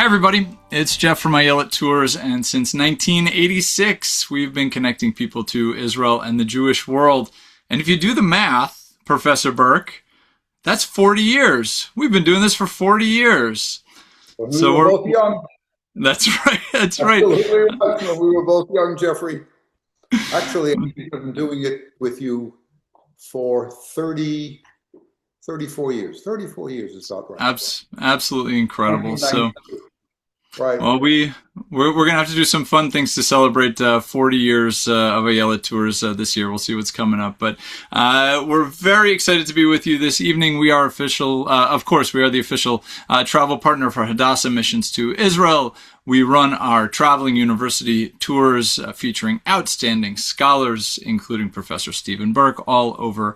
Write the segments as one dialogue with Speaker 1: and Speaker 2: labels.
Speaker 1: everybody, it's Jeff from Ayatollahs Tours, and since 1986 we've been connecting people to Israel and the Jewish world. And if you do the math, Professor Berk, that's 40 years. We've been doing this for 40 years.
Speaker 2: When we were both young.
Speaker 1: That's right, that's right.
Speaker 2: When we were both young, Jeffrey. Actually, I've been doing it with you for 34 years. 34 years is not right.
Speaker 1: Absolutely incredible. So,
Speaker 2: right.
Speaker 1: Well, we're going to have to do some fun things to celebrate 40 years of Ayatollahs Tours this year. We'll see what's coming up. But we're very excited to be with you this evening. We are official, of course, we are the official travel partner for Hadassah Missions to Israel. We run our traveling university tours featuring outstanding scholars, including Professor Stephen Berk, all over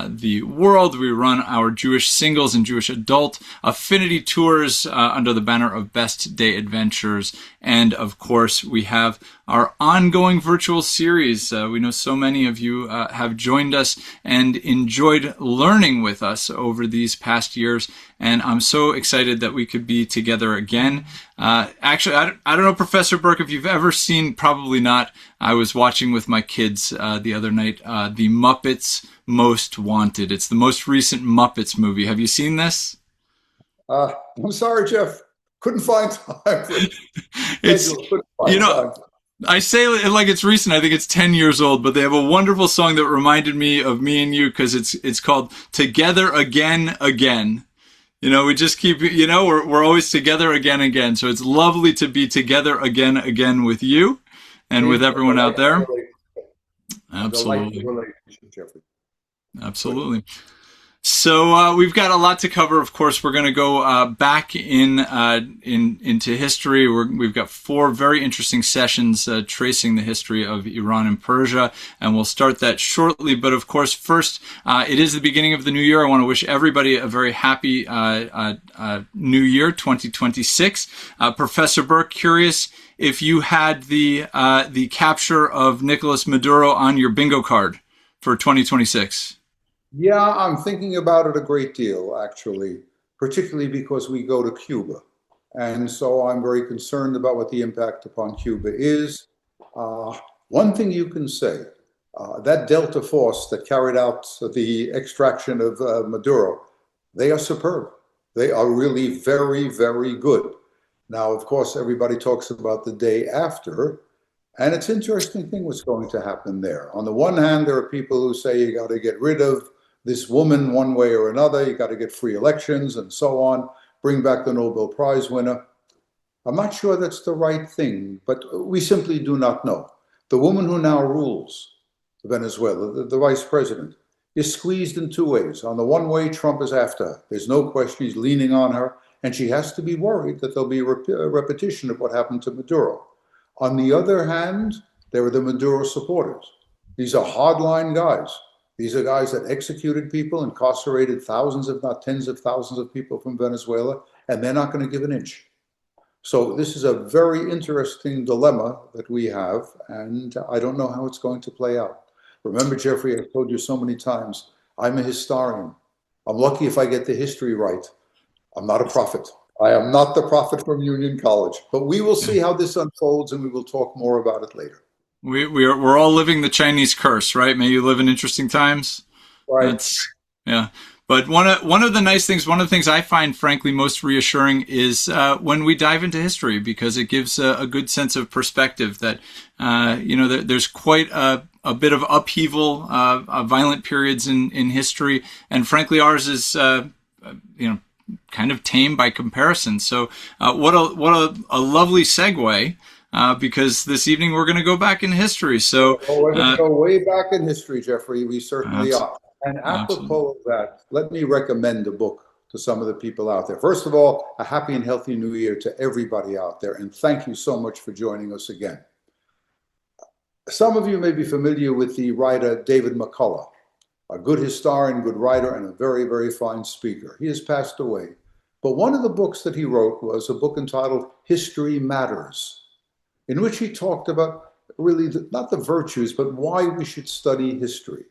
Speaker 1: the world. We run our Jewish singles and Jewish adult affinity tours under the banner of Best Day Adventures. And of course, we have our ongoing virtual series. We know so many of you have joined us and enjoyed learning with us over these past years. And I'm so excited that we could be together again. Actually, I don't know, Professor Berk, if you've ever seen, probably not. I was watching with my kids the other night, The Muppets Most Wanted. It's the most recent Muppets movie. Have you seen this?
Speaker 2: I'm sorry, Jeff. Couldn't find time.
Speaker 1: I say it like it's recent. I think it's 10 years old, but they have a wonderful song that reminded me of me and you because it's called Together Again, Again. You know, we just keep, you know, we're always together again, again. So it's lovely to be together again, again with you and with everyone out there. Absolutely. Absolutely. So we've got a lot to cover. Of course, we're going to go back into history. We've got 4 very interesting sessions tracing the history of Iran and Persia, and we'll start that shortly. But of course, first, it is the beginning of the new year. I want to wish everybody a very happy new year, 2026. Professor Berk, curious if you had the capture of Nicolas Maduro on your bingo card for 2026.
Speaker 2: Yeah, I'm thinking about it a great deal, actually, particularly because we go to Cuba. And so I'm very concerned about what the impact upon Cuba is. One thing you can say, that Delta Force that carried out the extraction of Maduro, they are superb. They are really very, very good. Now, of course, everybody talks about the day after, and it's an interesting thing what's going to happen there. On the one hand, there are people who say you got to get rid of this woman one way or another, you got to get free elections and so on, bring back the Nobel Prize winner. I'm not sure that's the right thing, but we simply do not know. The woman who now rules Venezuela, the vice president, is squeezed in 2 ways. On the one way, Trump is after her. There's no question he's leaning on her, and she has to be worried that there'll be a repetition of what happened to Maduro. On the other hand, there are the Maduro supporters. These are hardline guys. These are guys that executed people, incarcerated thousands, if not tens of thousands of people from Venezuela, and they're not going to give an inch. So this is a very interesting dilemma that we have, and I don't know how it's going to play out. Remember, Jeffrey, I've told you so many times, I'm a historian. I'm lucky if I get the history right. I'm not a prophet. I am not the prophet from Union College, but we will see how this unfolds, and we will talk more about it later.
Speaker 1: We're all living the Chinese curse, right? May you live in interesting times.
Speaker 2: Right.
Speaker 1: Yeah. But one of the nice things, one of the things I find, frankly, most reassuring is when we dive into history, because it gives a good sense of perspective that, there's quite a bit of upheaval, violent periods in history. And frankly, ours is, kind of tame by comparison. So what a lovely segue. Because this evening we're going to go back in history. So
Speaker 2: we're going to go way back in history, Jeffrey. We certainly are. And apropos of that, let me recommend a book to some of the people out there. First of all, a happy and healthy new year to everybody out there. And thank you so much for joining us again. Some of you may be familiar with the writer David McCullough, a good historian, good writer, and a very, very fine speaker. He has passed away. But one of the books that he wrote was a book entitled History Matters, in which he talked about really not the virtues, but why we should study history.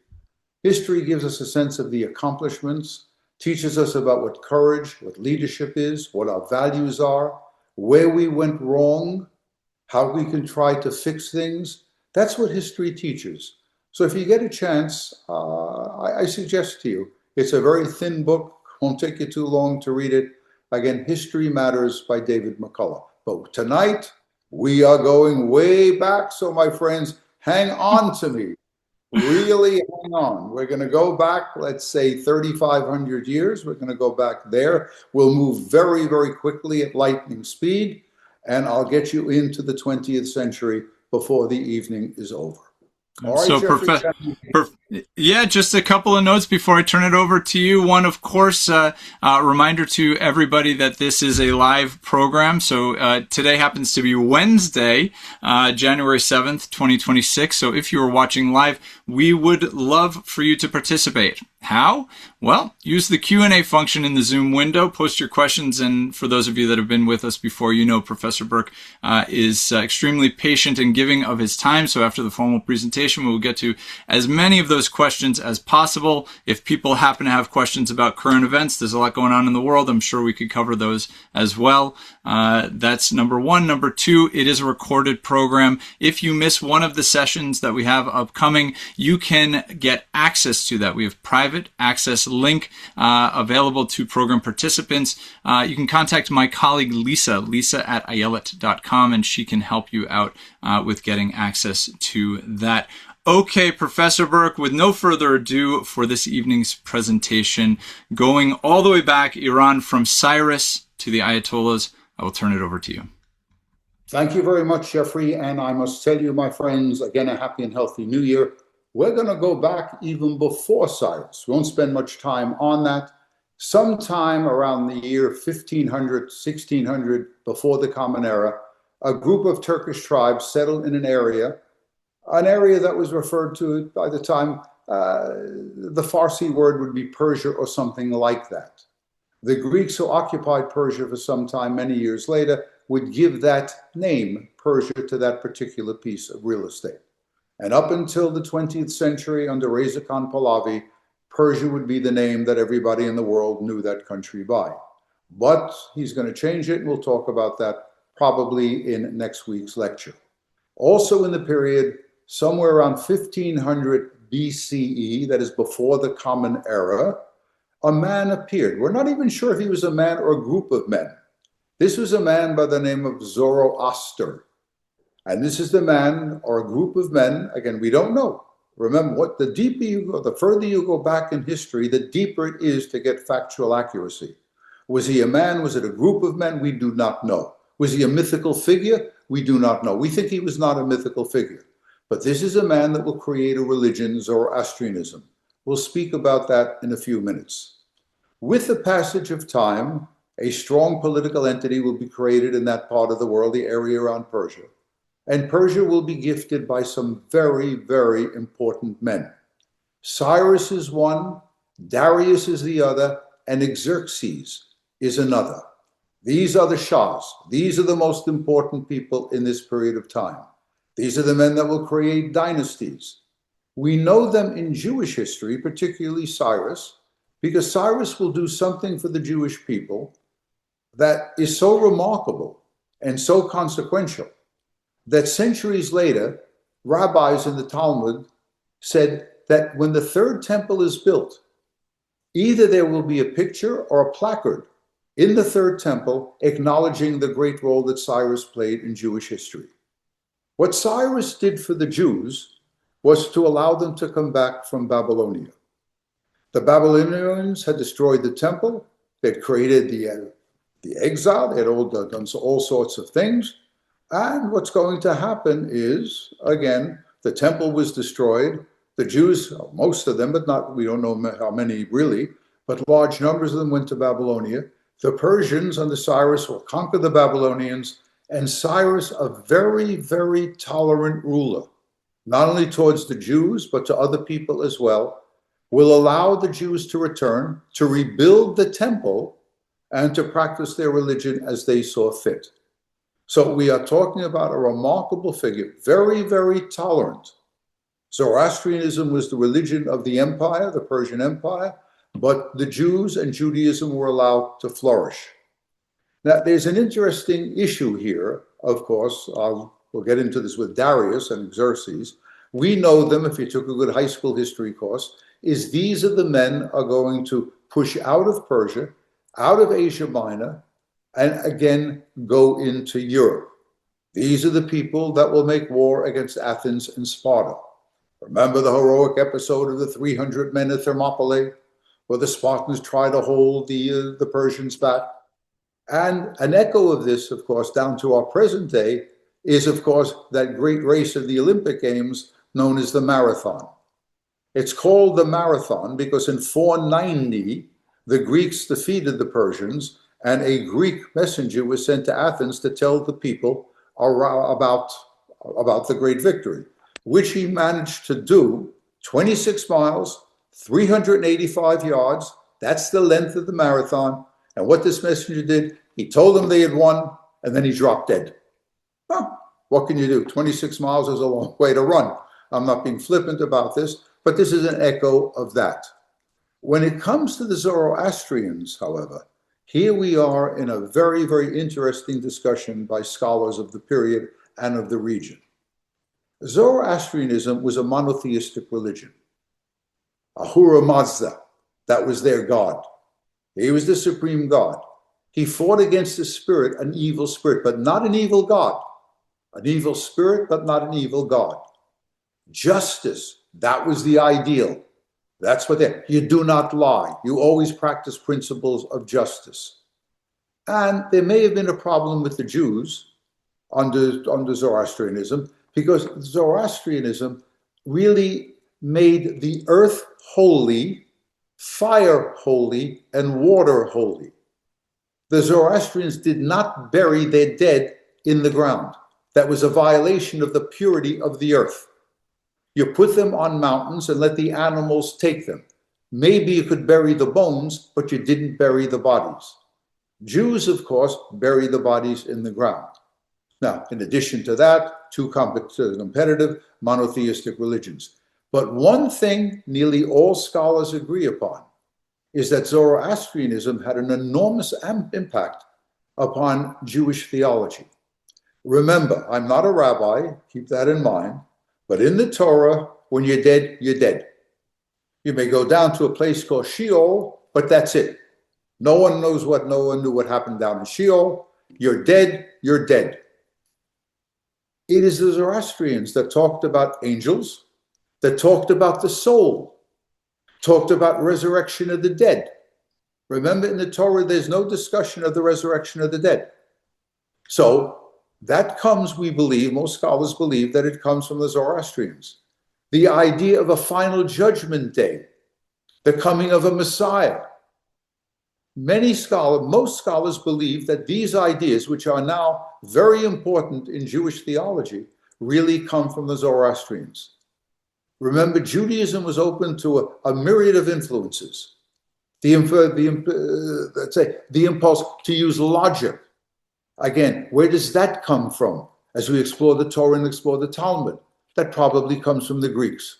Speaker 2: History gives us a sense of the accomplishments, teaches us about what courage, what leadership is, what our values are, where we went wrong, how we can try to fix things. That's what history teaches. So if you get a chance, I suggest to you, it's a very thin book, won't take you too long to read it. Again, History Matters by David McCullough. But tonight, we are going way back, so my friends, hang on to me. Really hang on. We're going to go back, let's say 3,500 years. We're going to go back there. We'll move very, very quickly at lightning speed, and I'll get you into the 20th century before the evening is over. All right,
Speaker 1: So,
Speaker 2: Jeffrey.
Speaker 1: yeah, just a couple of notes before I turn it over to you. One, of course, reminder to everybody that this is a live program. So today happens to be Wednesday, January 7th, 2026. So if you are watching live, we would love for you to participate. How? Well, use the Q&A function in the Zoom window. Post your questions. And for those of you that have been with us before, you know Professor Berk is extremely patient and giving of his time. So after the formal presentation, we will get to as many of those questions as possible. If people happen to have questions about current events, there's a lot going on in the world. I'm sure we could cover those as well. That's number one. Number two, it is a recorded program. If you miss one of the sessions that we have upcoming, you can get access to that. We have private access link available to program participants. You can contact my colleague Lisa at ayelet.com, and she can help you out with getting access to that. Okay, Professor Berk, with no further ado for this evening's presentation, going all the way back, Iran, from Cyrus to the Ayatollahs, I will turn it over to you.
Speaker 2: Thank you very much, Jeffrey. And I must tell you, my friends, again, a happy and healthy new year. We're going to go back even before Cyrus. We won't spend much time on that. Sometime around the year 1500, 1600, before the Common Era, a group of Turkish tribes settled in an area that was referred to by the time, the Farsi word would be Persia or something like that. The Greeks who occupied Persia for some time, many years later, would give that name, Persia, to that particular piece of real estate. And up until the 20th century, under Reza Khan Pahlavi, Persia would be the name that everybody in the world knew that country by. But he's going to change it, and we'll talk about that probably in next week's lecture. Also in the period, somewhere around 1500 BCE, that is before the Common Era, a man appeared. We're not even sure if he was a man or a group of men. This was a man by the name of Zoroaster. And this is the man or a group of men, again, we don't know. Remember, what the deeper you go, the further you go back in history, the deeper it is to get factual accuracy. Was he a man? Was it a group of men? We do not know. Was he a mythical figure? We do not know. We think he was not a mythical figure. But this is a man that will create a religion, Zoroastrianism. We'll speak about that in a few minutes. With the passage of time, a strong political entity will be created in that part of the world, the area around Persia. And Persia will be gifted by some very, very important men. Cyrus is one, Darius is the other, and Xerxes is another. These are the Shahs. These are the most important people in this period of time. These are the men that will create dynasties. We know them in Jewish history, particularly Cyrus, because Cyrus will do something for the Jewish people that is so remarkable and so consequential that centuries later, rabbis in the Talmud said that when the third temple is built, either there will be a picture or a placard in the third temple acknowledging the great role that Cyrus played in Jewish history. What Cyrus did for the Jews was to allow them to come back from Babylonia. The Babylonians had destroyed the temple. They'd created the exile. They had done all sorts of things. And what's going to happen is, again, the temple was destroyed. The Jews, most of them, but not, we don't know how many really, but large numbers of them went to Babylonia. The Persians under Cyrus will conquer the Babylonians, and Cyrus, a very, very tolerant ruler, not only towards the Jews, but to other people as well, will allow the Jews to return, to rebuild the temple, and to practice their religion as they saw fit. So we are talking about a remarkable figure, very, very tolerant. Zoroastrianism was the religion of the empire, the Persian Empire, but the Jews and Judaism were allowed to flourish. Now, there's an interesting issue here, of course. We'll get into this with Darius and Xerxes. We know them, if you took a good high school history course, is these are the men are going to push out of Persia, out of Asia Minor, and again go into Europe. These are the people that will make war against Athens and Sparta. Remember the heroic episode of the 300 men at Thermopylae, where the Spartans try to hold the Persians back? And an echo of this, of course, down to our present day, is, of course, that great race of the Olympic Games known as the marathon. It's called the marathon because in 490, the Greeks defeated the Persians, and a Greek messenger was sent to Athens to tell the people about the great victory, which he managed to do 26 miles, 385 yards. That's the length of the marathon. And what this messenger did, he told them they had won, and then he dropped dead. Well, what can you do? 26 miles is a long way to run. I'm not being flippant about this, but this is an echo of that. When it comes to the Zoroastrians, however, here we are in a very, very interesting discussion by scholars of the period and of the region. Zoroastrianism was a monotheistic religion. Ahura Mazda, that was their god. He was the supreme god. He fought against a spirit, an evil spirit, but not an evil god. An evil spirit, but not an evil god. Justice, that was the ideal. That's what you do not lie. You always practice principles of justice. And there may have been a problem with the Jews under Zoroastrianism, because Zoroastrianism really made the earth holy, fire holy, and water holy. The Zoroastrians did not bury their dead in the ground. That was a violation of the purity of the earth. You put them on mountains and let the animals take them. Maybe you could bury the bones, but you didn't bury the bodies. Jews, of course, bury the bodies in the ground. Now, in addition to that, two competitive monotheistic religions. But one thing nearly all scholars agree upon is that Zoroastrianism had an enormous impact upon Jewish theology. Remember, I'm not a rabbi, keep that in mind, but in the Torah, when you're dead, you're dead. You may go down to a place called Sheol, but that's it. No one knew what happened down in Sheol. You're dead, you're dead. It is the Zoroastrians that talked about angels, that talked about the soul, talked about resurrection of the dead. Remember, in the Torah, there's no discussion of the resurrection of the dead. So that comes, we believe, most scholars believe that it comes from the Zoroastrians. The idea of a final judgment day, the coming of a Messiah. Most scholars believe that these ideas, which are now very important in Jewish theology, really come from the Zoroastrians. Remember, Judaism was open to a myriad of influences. The impulse to use logic. Again, where does that come from? As we explore the Torah and explore the Talmud, that probably comes from the Greeks.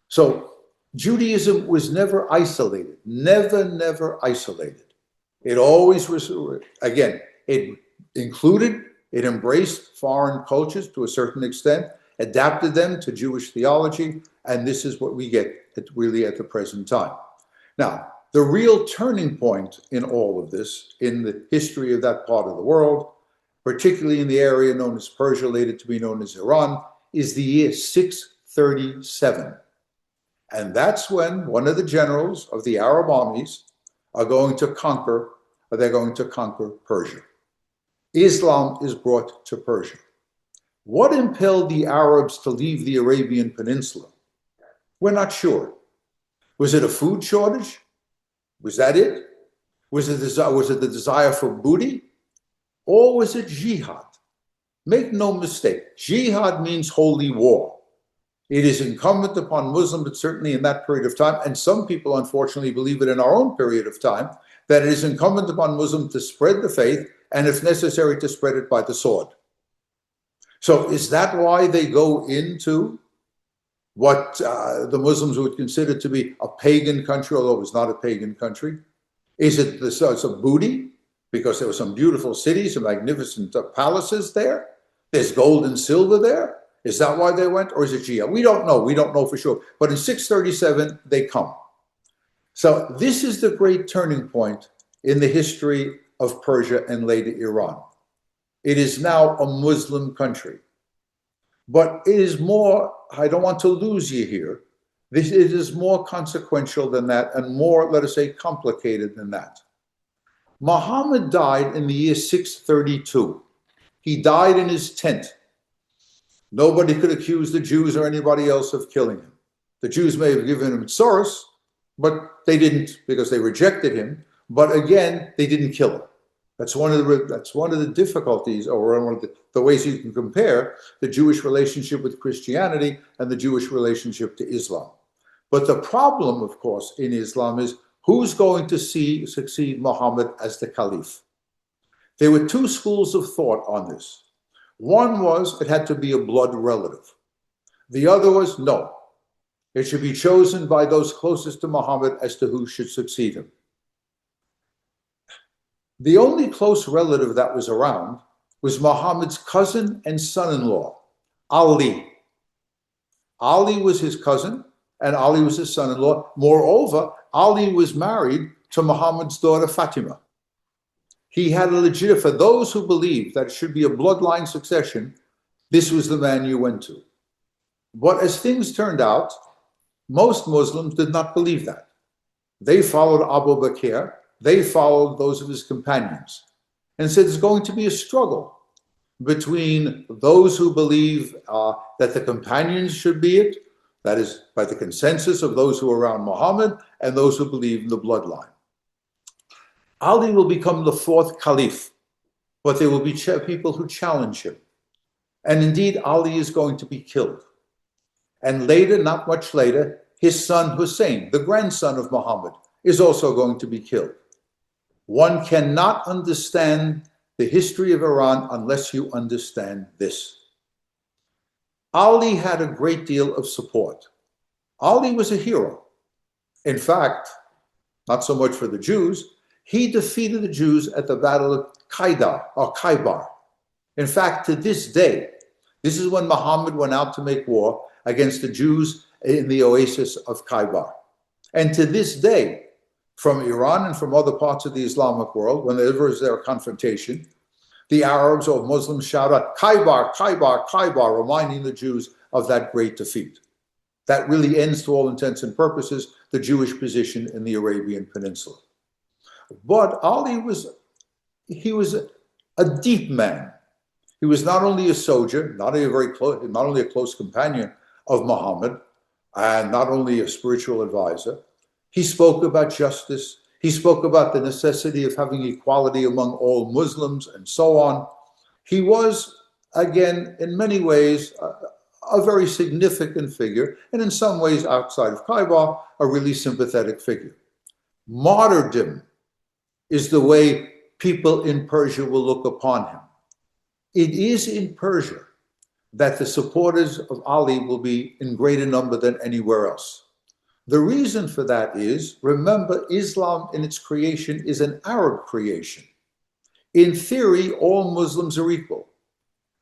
Speaker 2: So Judaism was never isolated, never isolated. It always was, again, it included, it embraced foreign cultures to a certain extent, adapted them to Jewish theology, and this is what we get really at the present time. Now, the real turning point in all of this, in the history of that part of the world, particularly in the area known as Persia, later to be known as Iran, is the year 637. And that's when one of the generals of the Arab armies are going to conquer Persia. Islam is brought to Persia. What impelled the Arabs to leave the Arabian Peninsula? We're not sure. Was it a food shortage? Was that it? Was it the desire for booty? Or was it jihad? Make no mistake, jihad means holy war. It is incumbent upon Muslims, but certainly in that period of time, and some people unfortunately believe it in our own period of time, that it is incumbent upon Muslims to spread the faith, and if necessary, to spread it by the sword. So is that why they go into what the Muslims would consider to be a pagan country, although it was not a pagan country? Is it the source of booty? because there were some beautiful cities and magnificent palaces there. There's gold and silver there. Is that why they went, or is it jihad? We don't know. We don't know for sure. But in 637, they come. So this is the great turning point in the history of Persia and later Iran. It is now a Muslim country. But it is more, I don't want to lose you here, it is more consequential than that and more, let us say, complicated than that. Muhammad died in the year 632. He died in his tent. Nobody could accuse the Jews or anybody else of killing him. The Jews may have given him Cyrus, but they didn't, because they rejected him. But again, they didn't kill him. That's one of the difficulties, or one of the ways you can compare the Jewish relationship with Christianity and the Jewish relationship to Islam. But the problem, of course, in Islam is who's going to succeed Muhammad as the caliph. There were two schools of thought on this. One was it had to be a blood relative. The other was no. It should be chosen by those closest to Muhammad as to who should succeed him. The only close relative that was around was Muhammad's cousin and son-in-law, Ali. Ali was his cousin, and Ali was his son-in-law. Moreover, Ali was married to Muhammad's daughter, Fatima. He had a legitimate, for those who believed that it should be a bloodline succession, this was the man you went to. But as things turned out, most Muslims did not believe that. They followed Abu Bakr. They followed those of his companions and said there's going to be a struggle between those who believe that the companions should be it, that is, by the consensus of those who are around Muhammad, and those who believe in the bloodline. Ali will become the fourth caliph, but there will be people who challenge him. And indeed, Ali is going to be killed. And later, not much later, his son Hussein, the grandson of Muhammad, is also going to be killed. One cannot understand the history of Iran unless you understand this. Ali had a great deal of support. Ali was a hero. In fact, not so much for the Jews, he defeated the Jews at the Battle of Khaybar. In fact, to this day, this is when Muhammad went out to make war against the Jews in the oasis of Khaybar. And to this day, from Iran and from other parts of the Islamic world, whenever there a confrontation, the Arabs or Muslims shout out, Khaybar, Khaybar, Khaybar, reminding the Jews of that great defeat. That really ends, to all intents and purposes, the Jewish position in the Arabian Peninsula. But Ali was a deep man. He was not only a soldier, not only a close companion of Muhammad, and not only a spiritual advisor. He spoke about justice. He spoke about the necessity of having equality among all Muslims and so on. He was, again, in many ways, a very significant figure, and in some ways, outside of Khaybar, a really sympathetic figure. Martyrdom is the way people in Persia will look upon him. It is in Persia that the supporters of Ali will be in greater number than anywhere else. The reason for that is, remember, Islam in its creation is an Arab creation. In theory, all Muslims are equal.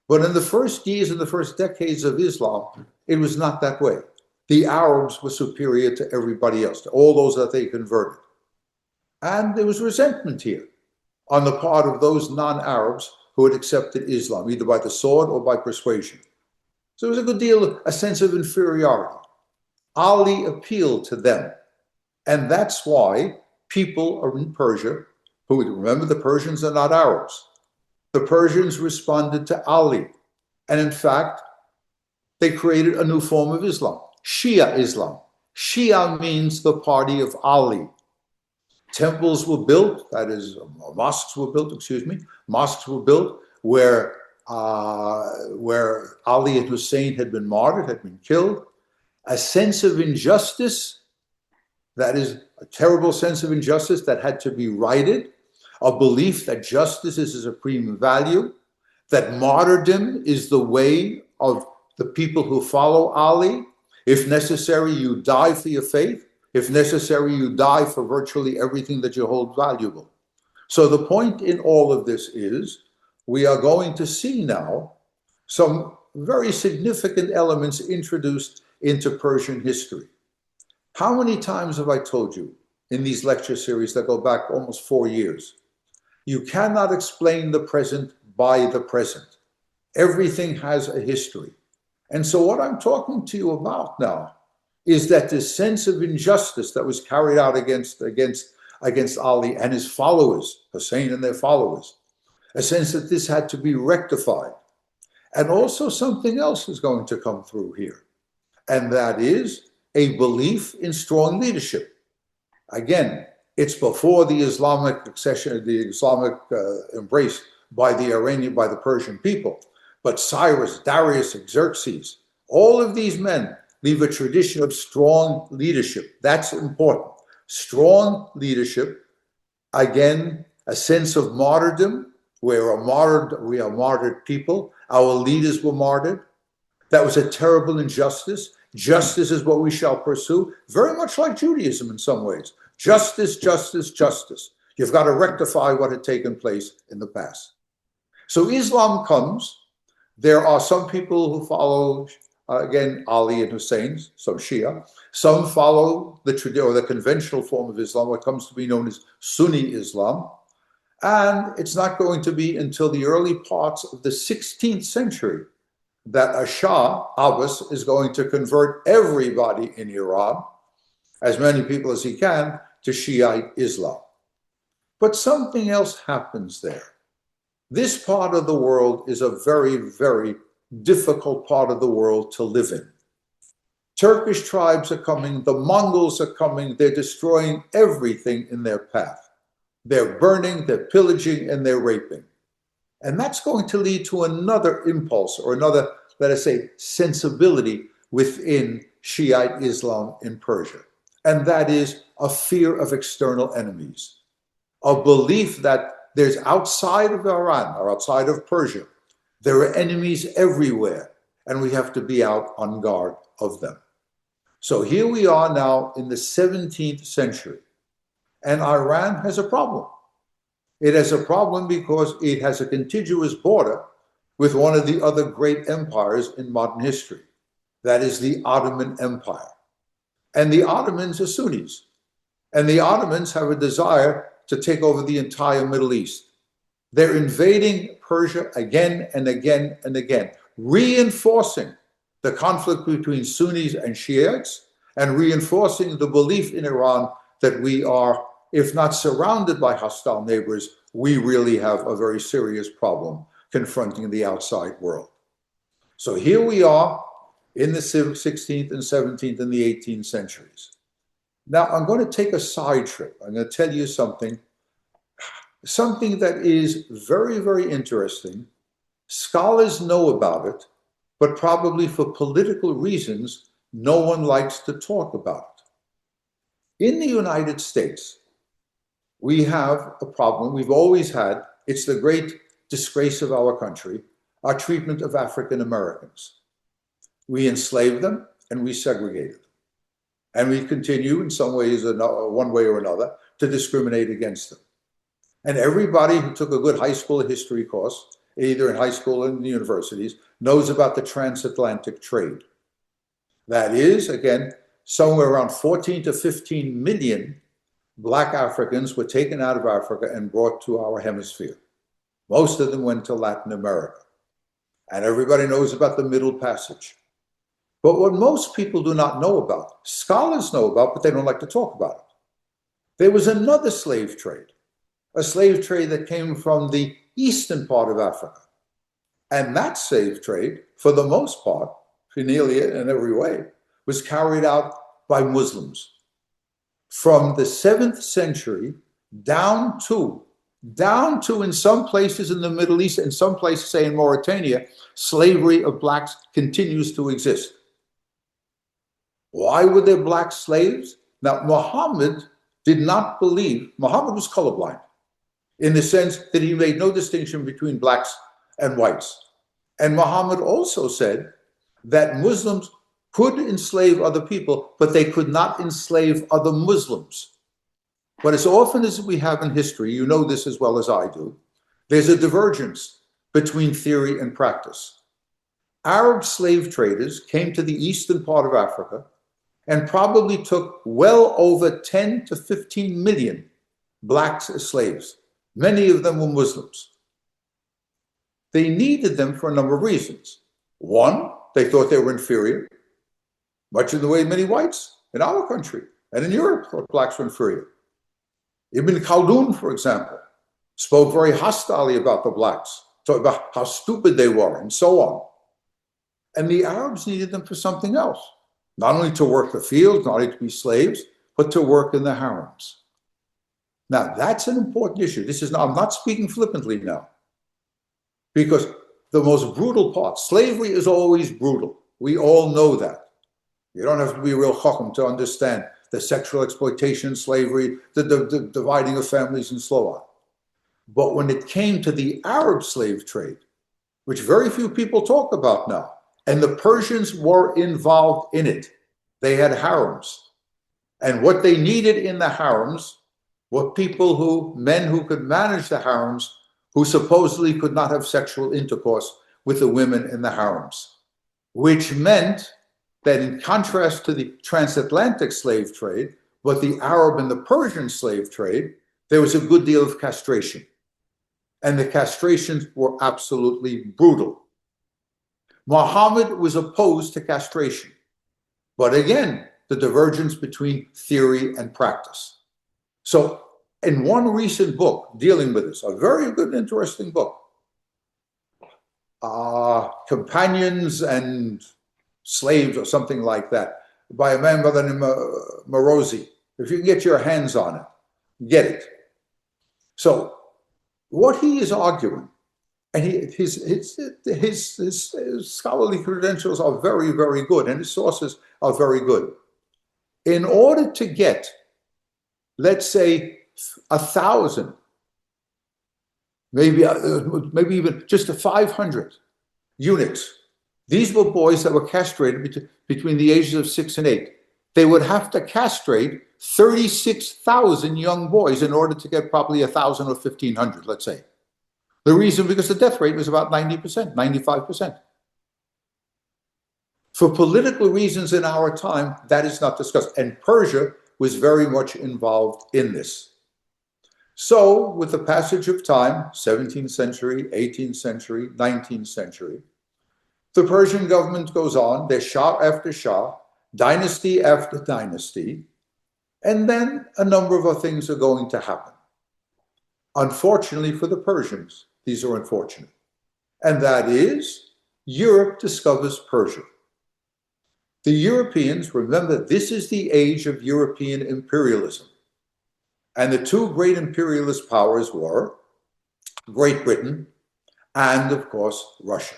Speaker 2: But in the first years and the first decades of Islam, it was not that way. The Arabs were superior to everybody else, to all those that they converted. And there was resentment here on the part of those non-Arabs who had accepted Islam, either by the sword or by persuasion. So there was a good deal, a sense of inferiority. Ali appealed to them. And that's why people are in Persia, who, remember, the Persians are not Arabs. The Persians responded to Ali. And in fact, they created a new form of Islam, Shia Islam. Shia means the party of Ali. Temples were built, that is, mosques were built where Ali and Hussein had been martyred, had been killed. A sense of injustice, that is a terrible sense of injustice that had to be righted, a belief that justice is a supreme value, that martyrdom is the way of the people who follow Ali. If necessary, you die for your faith. If necessary, you die for virtually everything that you hold valuable. So the point in all of this is we are going to see now some very significant elements introduced into Persian history. How many times have I told you in these lecture series that go back almost 4 years? You cannot explain the present by the present. Everything has a history. And so what I'm talking to you about now is that this sense of injustice that was carried out against Ali and his followers, Hussein and their followers, a sense that this had to be rectified. And also something else is going to come through here, and that is a belief in strong leadership. Again, it's before the Islamic accession, the Islamic embrace by the Persian people. But Cyrus, Darius, Xerxes, all of these men leave a tradition of strong leadership. That's important. Strong leadership, again, a sense of martyrdom. We are martyred people. Our leaders were martyred. That was a terrible injustice. Justice is what we shall pursue, very much like Judaism in some ways. Justice, justice, justice. You've got to rectify what had taken place in the past. So Islam comes. There are some people who follow, again, Ali and Hussein, some Shia. Some follow the conventional form of Islam, what comes to be known as Sunni Islam. And it's not going to be until the early parts of the 16th century that a Shah, Abbas, is going to convert everybody in Iran, as many people as he can, to Shiite Islam. But something else happens there. This part of the world is a very, very difficult part of the world to live in. Turkish tribes are coming, the Mongols are coming, they're destroying everything in their path. They're burning, they're pillaging, and they're raping. And that's going to lead to another impulse or another, let us say, sensibility within Shiite Islam in Persia. And that is a fear of external enemies, a belief that there's outside of Iran or outside of Persia, there are enemies everywhere, and we have to be out on guard of them. So here we are now in the 17th century, and Iran has a problem. It has a problem because it has a contiguous border with one of the other great empires in modern history. That is the Ottoman Empire. And the Ottomans are Sunnis. And the Ottomans have a desire to take over the entire Middle East. They're invading Persia again and again and again, reinforcing the conflict between Sunnis and Shiites and reinforcing the belief in Iran that we are, if not surrounded by hostile neighbors, we really have a very serious problem confronting the outside world. So here we are in the 16th and 17th and the 18th centuries. Now, I'm going to take a side trip. I'm going to tell you something that is very, very interesting. Scholars know about it, but probably for political reasons, no one likes to talk about it. In the United States, we have a problem we've always had. It's the great disgrace of our country, our treatment of African Americans. We enslaved them and we segregated them. And we continue in some ways, one way or another, to discriminate against them. And everybody who took a good high school history course, either in high school or in the universities, knows about the transatlantic trade. That is, again, somewhere around 14 to 15 million Black Africans were taken out of Africa and brought to our hemisphere. Most of them went to Latin America. And everybody knows about the Middle Passage. But what most people do not know about, scholars know about, but they don't like to talk about it. There was another slave trade, a slave trade that came from the eastern part of Africa. And that slave trade, for the most part, nearly in every way, was carried out by Muslims. From the 7th century down to in some places in the Middle East, and some places, say in Mauritania, slavery of blacks continues to exist. Why were there black slaves? Now, Muhammad was colorblind in the sense that he made no distinction between blacks and whites. And Muhammad also said that Muslims could enslave other people, but they could not enslave other Muslims. But as often as we have in history, you know this as well as I do, there's a divergence between theory and practice. Arab slave traders came to the eastern part of Africa and probably took well over 10 to 15 million blacks as slaves. Many of them were Muslims. They needed them for a number of reasons. One, they thought they were inferior, much in the way many whites in our country and in Europe thought blacks were inferior. Ibn Khaldun, for example, spoke very hostilely about the blacks, talked about how stupid they were and so on. And the Arabs needed them for something else, not only to work the fields, not only to be slaves, but to work in the harems. Now, that's an important issue. I'm not speaking flippantly now, because the most brutal part, slavery is always brutal. We all know that. You don't have to be a real chacham to understand the sexual exploitation, slavery, the dividing of families, and so on. But when it came to the Arab slave trade, which very few people talk about now, and the Persians were involved in it, they had harems. And what they needed in the harems were men who could manage the harems, who supposedly could not have sexual intercourse with the women in the harems, which meant that in contrast to the transatlantic slave trade, but the Arab and the Persian slave trade, there was a good deal of castration. And the castrations were absolutely brutal. Muhammad was opposed to castration. But again, the divergence between theory and practice. So in one recent book dealing with this, a very good, interesting book, Companions and Slaves or something like that, by a man by the name of Morosi. If you can get your hands on it, get it. So what he is arguing, and his scholarly credentials are very, very good, and his sources are very good. In order to get, let's say, 1,000, maybe even just 500 eunuchs, these were boys that were castrated between the ages of 6 and 8. They would have to castrate 36,000 young boys in order to get probably 1,000 or 1,500, let's say. The reason, because the death rate was about 90%, 95%. For political reasons in our time, that is not discussed. And Persia was very much involved in this. So, with the passage of time, 17th century, 18th century, 19th century, the Persian government goes on, there's Shah after Shah, dynasty after dynasty, and then a number of other things are going to happen. Unfortunately for the Persians, these are unfortunate. And that is, Europe discovers Persia. The Europeans, remember, this is the age of European imperialism. And the two great imperialist powers were Great Britain and, of course, Russia.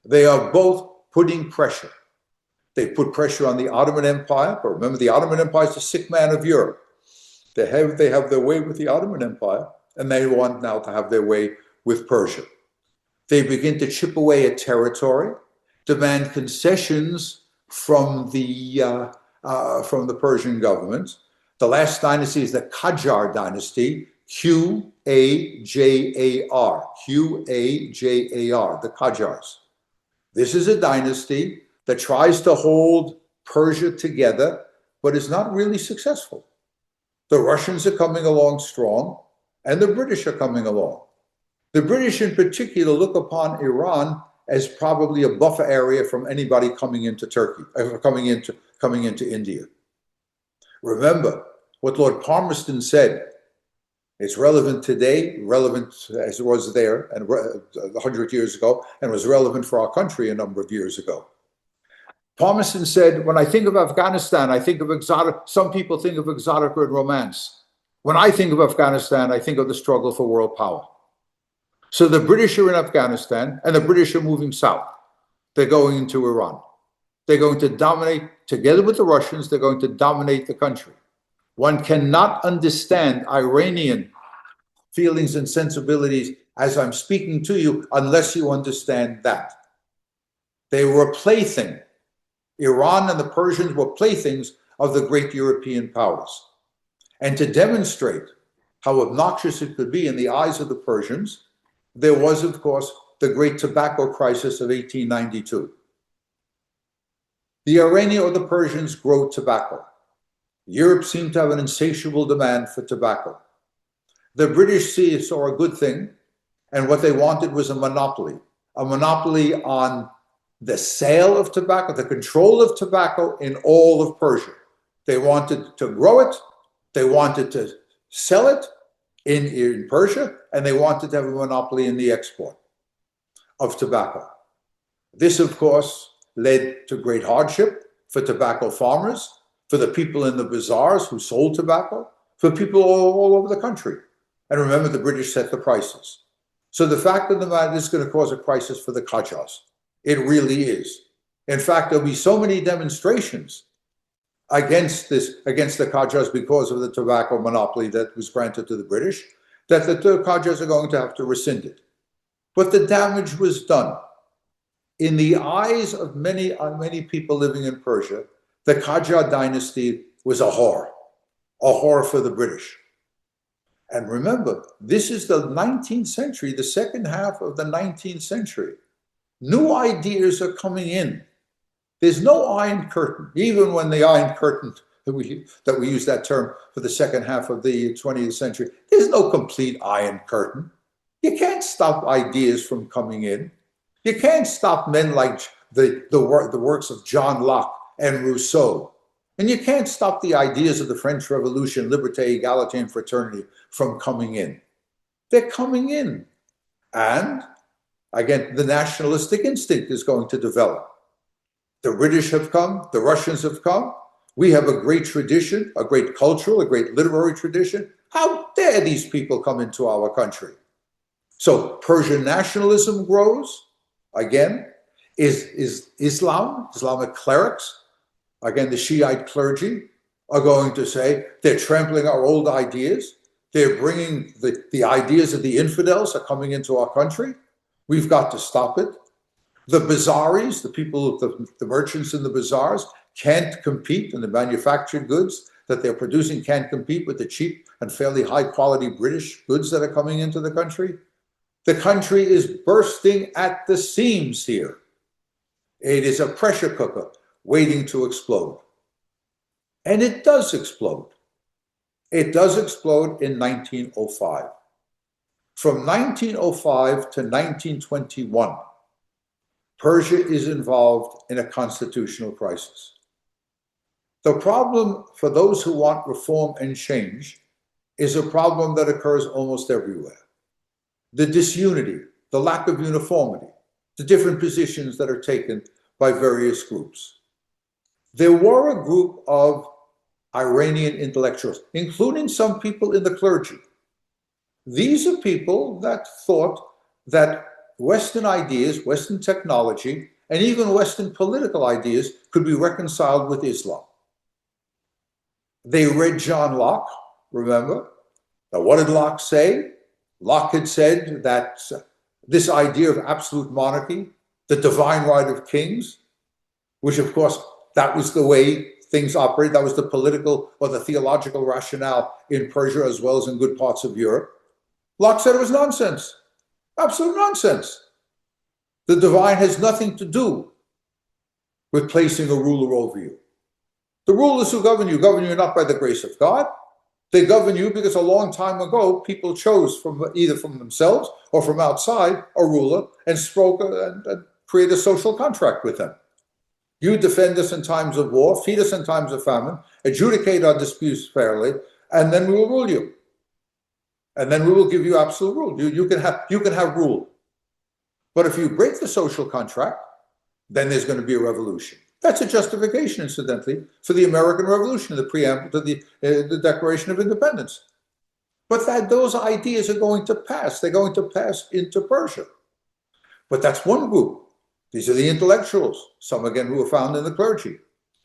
Speaker 2: They are both putting pressure. They put pressure on the Ottoman Empire, but remember, the Ottoman Empire is the sick man of Europe. They have their way with the Ottoman Empire, and they want now to have their way with Persia. They begin to chip away at territory, demand concessions from the Persian government. The last dynasty is the Qajar dynasty, Q-A-J-A-R, Q-A-J-A-R, the Qajars. This is a dynasty that tries to hold Persia together, but is not really successful. The Russians are coming along strong, and the British are coming along. The British in particular look upon Iran as probably a buffer area from anybody coming into Turkey, coming into India. Remember what Lord Palmerston said. It's relevant today, relevant as it was there and 100 years ago, and was relevant for our country a number of years ago. Palmerston said, when I think of Afghanistan, I think of exotic, some people think of exotica and romance. When I think of Afghanistan, I think of the struggle for world power. So the British are in Afghanistan, and the British are moving south. They're going into Iran. They're going to dominate, together with the Russians, they're going to dominate the country. One cannot understand Iranian feelings and sensibilities as I'm speaking to you unless you understand that. They were a plaything. Iran and the Persians were playthings of the great European powers. And to demonstrate how obnoxious it could be in the eyes of the Persians, there was, of course, the great tobacco crisis of 1892. The Iranian or the Persians grow tobacco. Europe seemed to have an insatiable demand for tobacco. The British saw a good thing, and what they wanted was a monopoly on the sale of tobacco, the control of tobacco in all of Persia. They wanted to grow it, they wanted to sell it in Persia, and they wanted to have a monopoly in the export of tobacco. This, of course, led to great hardship for tobacco farmers, for the people in the bazaars who sold tobacco, for people all over the country. And remember, the British set the prices. So the fact of the matter is going to cause a crisis for the Qajas. It really is. In fact, there'll be so many demonstrations against the Qajas because of the tobacco monopoly that was granted to the British, that the Qajas are going to have to rescind it. But the damage was done. In the eyes of many people living in Persia, the Qajar dynasty was a horror for the British. And remember, this is the 19th century, the second half of the 19th century. New ideas are coming in. There's no Iron Curtain, even when the Iron Curtain, that we use that term for the second half of the 20th century, there's no complete Iron Curtain. You can't stop ideas from coming in. You can't stop men like the works of John Locke and Rousseau. And you can't stop the ideas of the French Revolution, liberté, égalité, and fraternity from coming in. They're coming in. And again, the nationalistic instinct is going to develop. The British have come, the Russians have come. We have a great tradition, a great cultural, a great literary tradition. How dare these people come into our country? So Persian nationalism grows. Again, is Islamic clerics, again, the Shiite clergy are going to say they're trampling our old ideas. They're bringing the ideas of the infidels are coming into our country. We've got to stop it. The bazaris, the people, the merchants in the bazaars can't compete, and the manufactured goods that they're producing can't compete with the cheap and fairly high quality British goods that are coming into the country. The country is bursting at the seams here. It is a pressure cooker waiting to explode. And it does explode. It does explode in 1905. From 1905 to 1921, Persia is involved in a constitutional crisis. The problem for those who want reform and change is a problem that occurs almost everywhere. The disunity, the lack of uniformity, the different positions that are taken by various groups. There were a group of Iranian intellectuals, including some people in the clergy. These are people that thought that Western ideas, Western technology, and even Western political ideas could be reconciled with Islam. They read John Locke, remember? Now, what did Locke say? Locke had said that this idea of absolute monarchy, the divine right of kings, which of course, that was the way things operate. That was the political or the theological rationale in Persia as well as in good parts of Europe. Locke said it was nonsense, absolute nonsense. The divine has nothing to do with placing a ruler over you. The rulers who govern you not by the grace of God. They govern you because a long time ago, people chose from either from themselves or from outside a ruler and spoke and create a social contract with them. You defend us in times of war, feed us in times of famine, adjudicate our disputes fairly, and then we will rule you. And then we will give you absolute rule. You can have rule. But if you break the social contract, then there's going to be a revolution. That's a justification, incidentally, for the American Revolution, the preamble to the Declaration of Independence. But those ideas are going to pass. They're going to pass into Persia. But that's one group. These are the intellectuals, some again who are found in the clergy.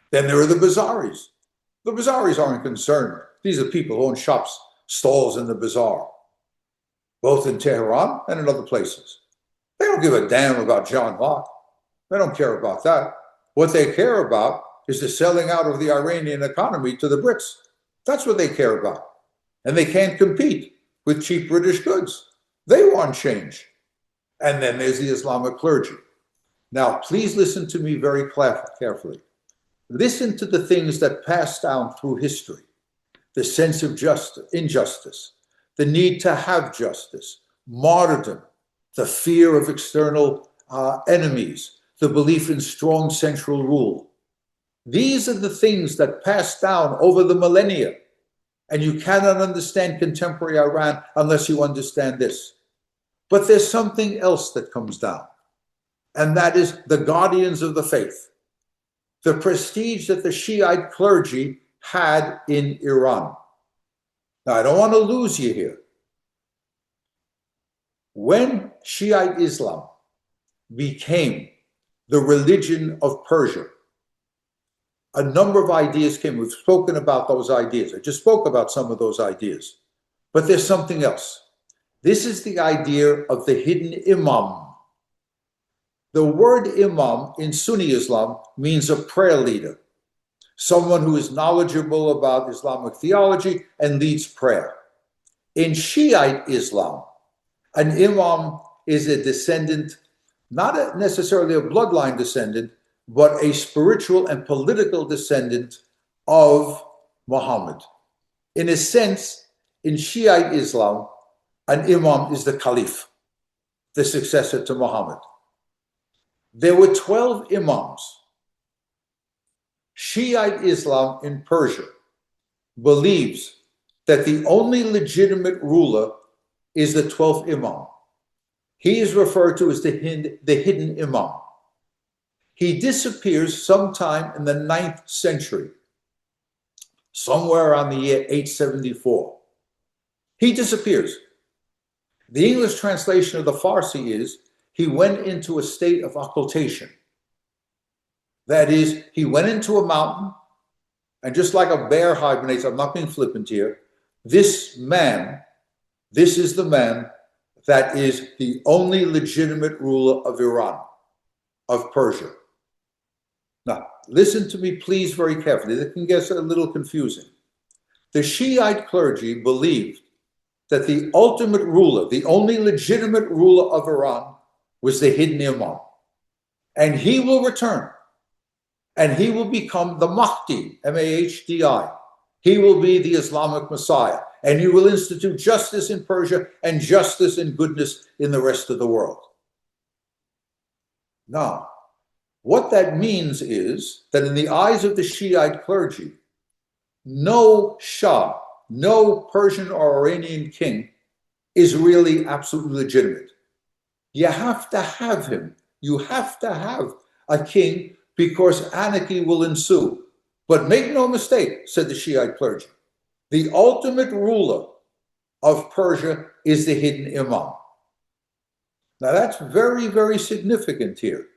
Speaker 2: Then there are the bazaris. The bazaris aren't concerned. These are people who own shops, stalls in the bazaar, both in Tehran and in other places. They don't give a damn about John Locke. They don't care about that. What they care about is the selling out of the Iranian economy to the Brits. That's what they care about. And they can't compete with cheap British goods. They want change. And then there's the Islamic clergy. Now, please listen to me very carefully. Listen to the things that pass down through history. The sense of justice, injustice, the need to have justice, martyrdom, the fear of external enemies, the belief in strong central rule. These are the things that pass down over the millennia. And you cannot understand contemporary Iran unless you understand this. But there's something else that comes down, and that is the guardians of the faith, the prestige that the Shiite clergy had in Iran. Now, I don't want to lose you here. When Shiite Islam became the religion of Persia, a number of ideas came. We've spoken about those ideas. I just spoke about some of those ideas. But there's something else. This is the idea of the hidden imam. The word imam in Sunni Islam means a prayer leader, someone who is knowledgeable about Islamic theology and leads prayer. In Shiite Islam, an imam is a descendant, not necessarily a bloodline descendant, but a spiritual and political descendant of Muhammad. In a sense, in Shiite Islam, an imam is the caliph, the successor to Muhammad. There were 12 imams. Shiite Islam in Persia believes that the only legitimate ruler is the 12th imam. He is referred to as the hidden imam. He disappears sometime in the 9th century, somewhere around the year 874. He disappears. The English translation of the Farsi is, he went into a state of occultation. That is, he went into a mountain, and just like a bear hibernates, I'm not being flippant here, this is the man that is the only legitimate ruler of Iran, of Persia. Now, listen to me, please, very carefully. That can get a little confusing. The Shiite clergy believed that the ultimate ruler, the only legitimate ruler of Iran, was the hidden imam. And he will return. And he will become the Mahdi, M-A-H-D-I. He will be the Islamic Messiah. And he will institute justice in Persia and justice and goodness in the rest of the world. Now, what that means is that in the eyes of the Shiite clergy, no Shah, no Persian or Iranian king is really absolutely legitimate. You have to have him. You have to have a king because anarchy will ensue. But make no mistake, said the Shiite clergy, the ultimate ruler of Persia is the hidden imam. Now that's very, very significant here.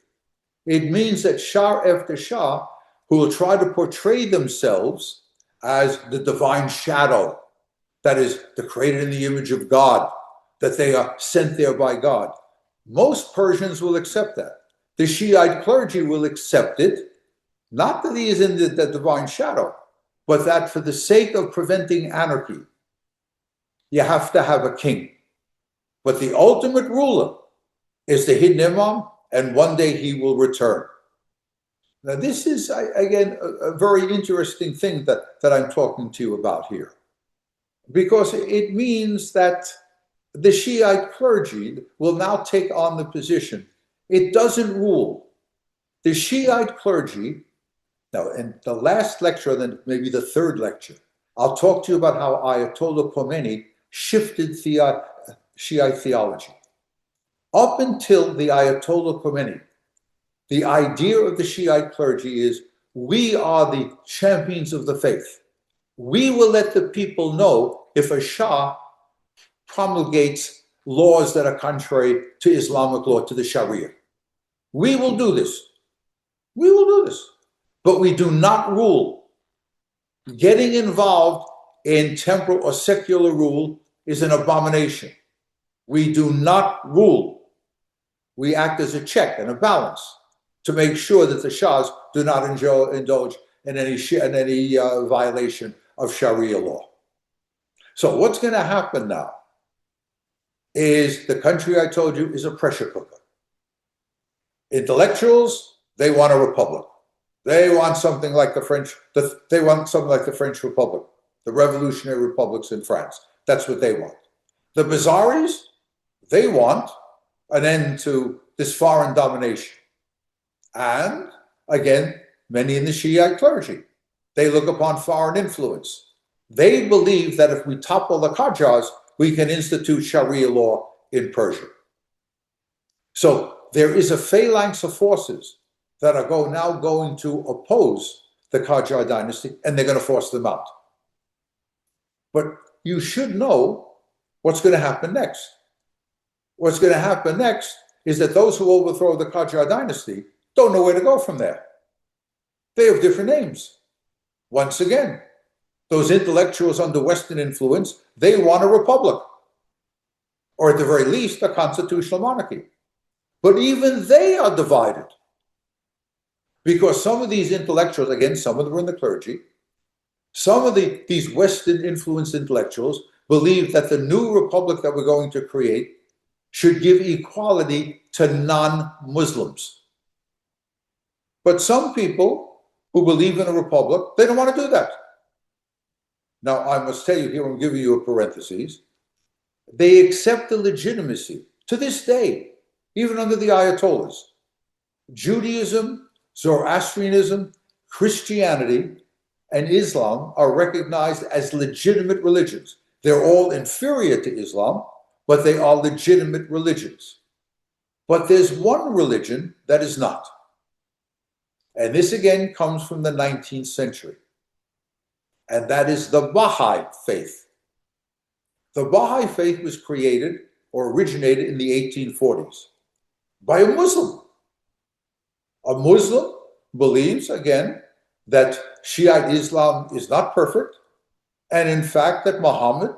Speaker 2: It means that Shah after Shah, who will try to portray themselves as the divine shadow, that is, they're created in the image of God, that they are sent there by God. Most Persians will accept that. The Shiite clergy will accept it, not that he is in the divine shadow, but that for the sake of preventing anarchy, you have to have a king. But the ultimate ruler is the hidden imam, and one day he will return. Now, this is, again, a very interesting thing that I'm talking to you about here, because it means that the Shiite clergy will now take on the position. It doesn't rule. The Shiite clergy, now in the last lecture, then maybe the third lecture, I'll talk to you about how Ayatollah Khomeini shifted Shiite theology. Up until the Ayatollah Khomeini, the idea of the Shiite clergy is, we are the champions of the faith. We will let the people know if a Shah promulgates laws that are contrary to Islamic law, to the Sharia. We will do this. We will do this. But we do not rule. Getting involved in temporal or secular rule is an abomination. We do not rule. We act as a check and a balance to make sure that the Shahs do not indulge in any violation of Sharia law. So what's going to happen now is the country I told you is a pressure cooker. Intellectuals, they want a republic. They want something like the French Republic, the revolutionary republics in France. That's what they want. The Bazaris, they want an end to this foreign domination. And again, many in the Shiite clergy, they look upon foreign influence. They believe that if we topple the Qajars, we can institute Sharia law in Persia. So there is a phalanx of forces that are now going to oppose the Qajar dynasty, and they're going to force them out. But you should know what's going to happen next. What's going to happen next is that those who overthrow the Qajar dynasty don't know where to go from there. They have different names. Once again, those intellectuals under Western influence, they want a republic, or at the very least, a constitutional monarchy. But even they are divided, because some of these intellectuals, again, some of them are in the clergy, some of these Western influenced intellectuals believe that the new republic that we're going to create should give equality to non-Muslims. But some people who believe in a republic, they don't want to do that. Now, I must tell you here, I'm giving you a parenthesis, they accept the legitimacy to this day, even under the Ayatollahs. Judaism, Zoroastrianism, Christianity, and Islam are recognized as legitimate religions. They're all inferior to Islam, but they are legitimate religions. But there's one religion that is not. And this again comes from the 19th century. And that is the Baha'i faith. The Baha'i faith was created or originated in the 1840s by a Muslim. A Muslim believes, again, that Shiite Islam is not perfect, and in fact that Muhammad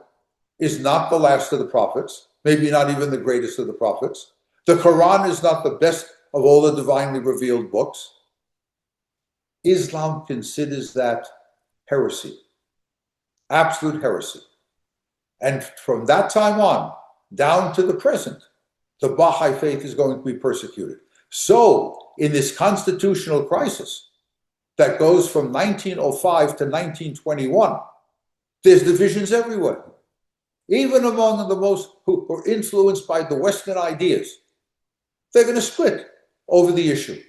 Speaker 2: is not the last of the prophets, maybe not even the greatest of the prophets. The Quran is not the best of all the divinely revealed books. Islam considers that heresy, absolute heresy. And from that time on, down to the present, the Baha'i faith is going to be persecuted. So, in this constitutional crisis that goes from 1905 to 1921, there's divisions everywhere. Even among the most who are influenced by the Western ideas, they're going to split over the issue.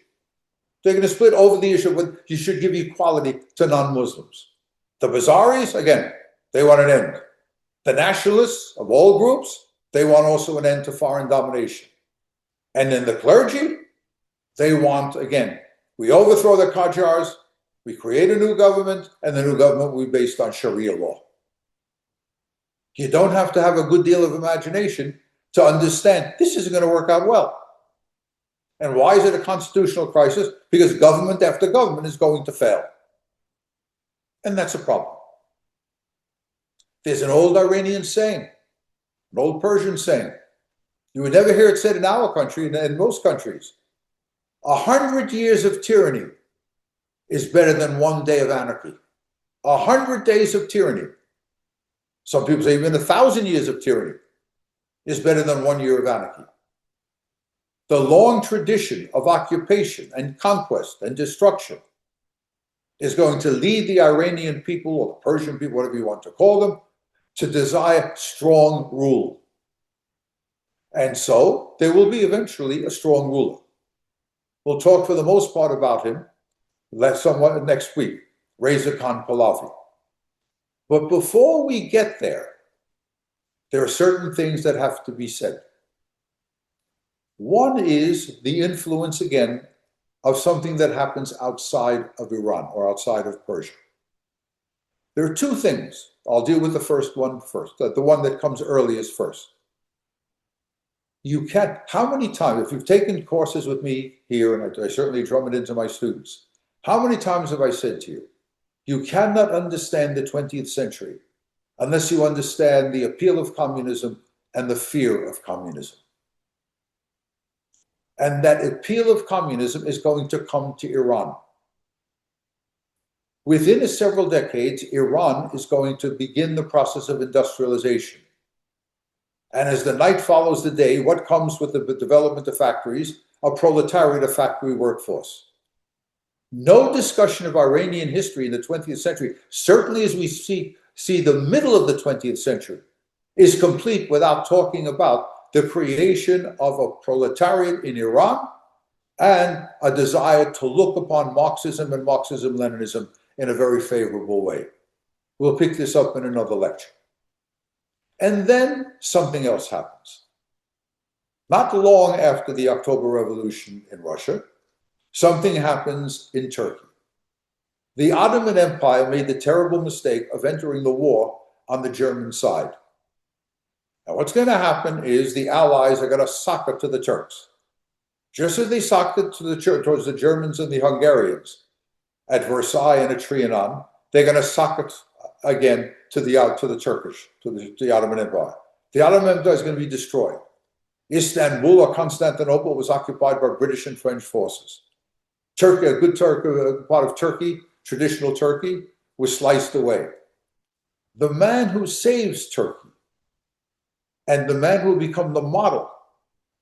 Speaker 2: They're going to split over the issue of you should give equality to non-Muslims. The Bazaris, again, they want an end. The nationalists of all groups, they want also an end to foreign domination. And then the clergy, they want, again, we overthrow the Qajars, we create a new government, and the new government will be based on Sharia law. You don't have to have a good deal of imagination to understand this isn't going to work out well. And why is it a constitutional crisis? Because government after government is going to fail. And that's a problem. There's an old Iranian saying, an old Persian saying. You would never hear it said in our country and in most countries. 100 years of tyranny is better than 1 day of anarchy. 100 days of tyranny. Some people say even 1,000 years of tyranny is better than 1 year of anarchy. The long tradition of occupation and conquest and destruction is going to lead the Iranian people or the Persian people, whatever you want to call them, to desire strong rule. And so there will be eventually a strong ruler. We'll talk for the most part about him somewhat next week, Reza Khan Pahlavi. But before we get there are certain things that have to be said. One is the influence, again, of something that happens outside of Iran or outside of Persia. There are two things. I'll deal with the first one first, the one that comes earliest first. How many times, if you've taken courses with me here, and I certainly drum it into my students, how many times have I said to you, you cannot understand the 20th century unless you understand the appeal of communism and the fear of communism. And that appeal of communism is going to come to Iran. within several decades, Iran is going to begin the process of industrialization. And as the night follows the day, what comes with the development of factories? A proletariat, a factory workforce. No discussion of Iranian history in the 20th century, certainly as we see the middle of the 20th century, is complete without talking about the creation of a proletariat in Iran and a desire to look upon Marxism and Marxism-Leninism in a very favorable way. We'll pick this up in another lecture. And then something else happens. Not long after the October Revolution in Russia, something happens in Turkey. The Ottoman Empire made the terrible mistake of entering the war on the German side. Now, what's going to happen is the Allies are going to sock it to the Turks. Just as they socked it towards the Germans and the Hungarians at Versailles and at Trianon, they're going to sock it again to the Turkish, to the Ottoman Empire. The Ottoman Empire is going to be destroyed. Istanbul or Constantinople was occupied by British and French forces. Turkey, a part of Turkey, traditional Turkey, was sliced away. The man who saves Turkey and the man who will become the model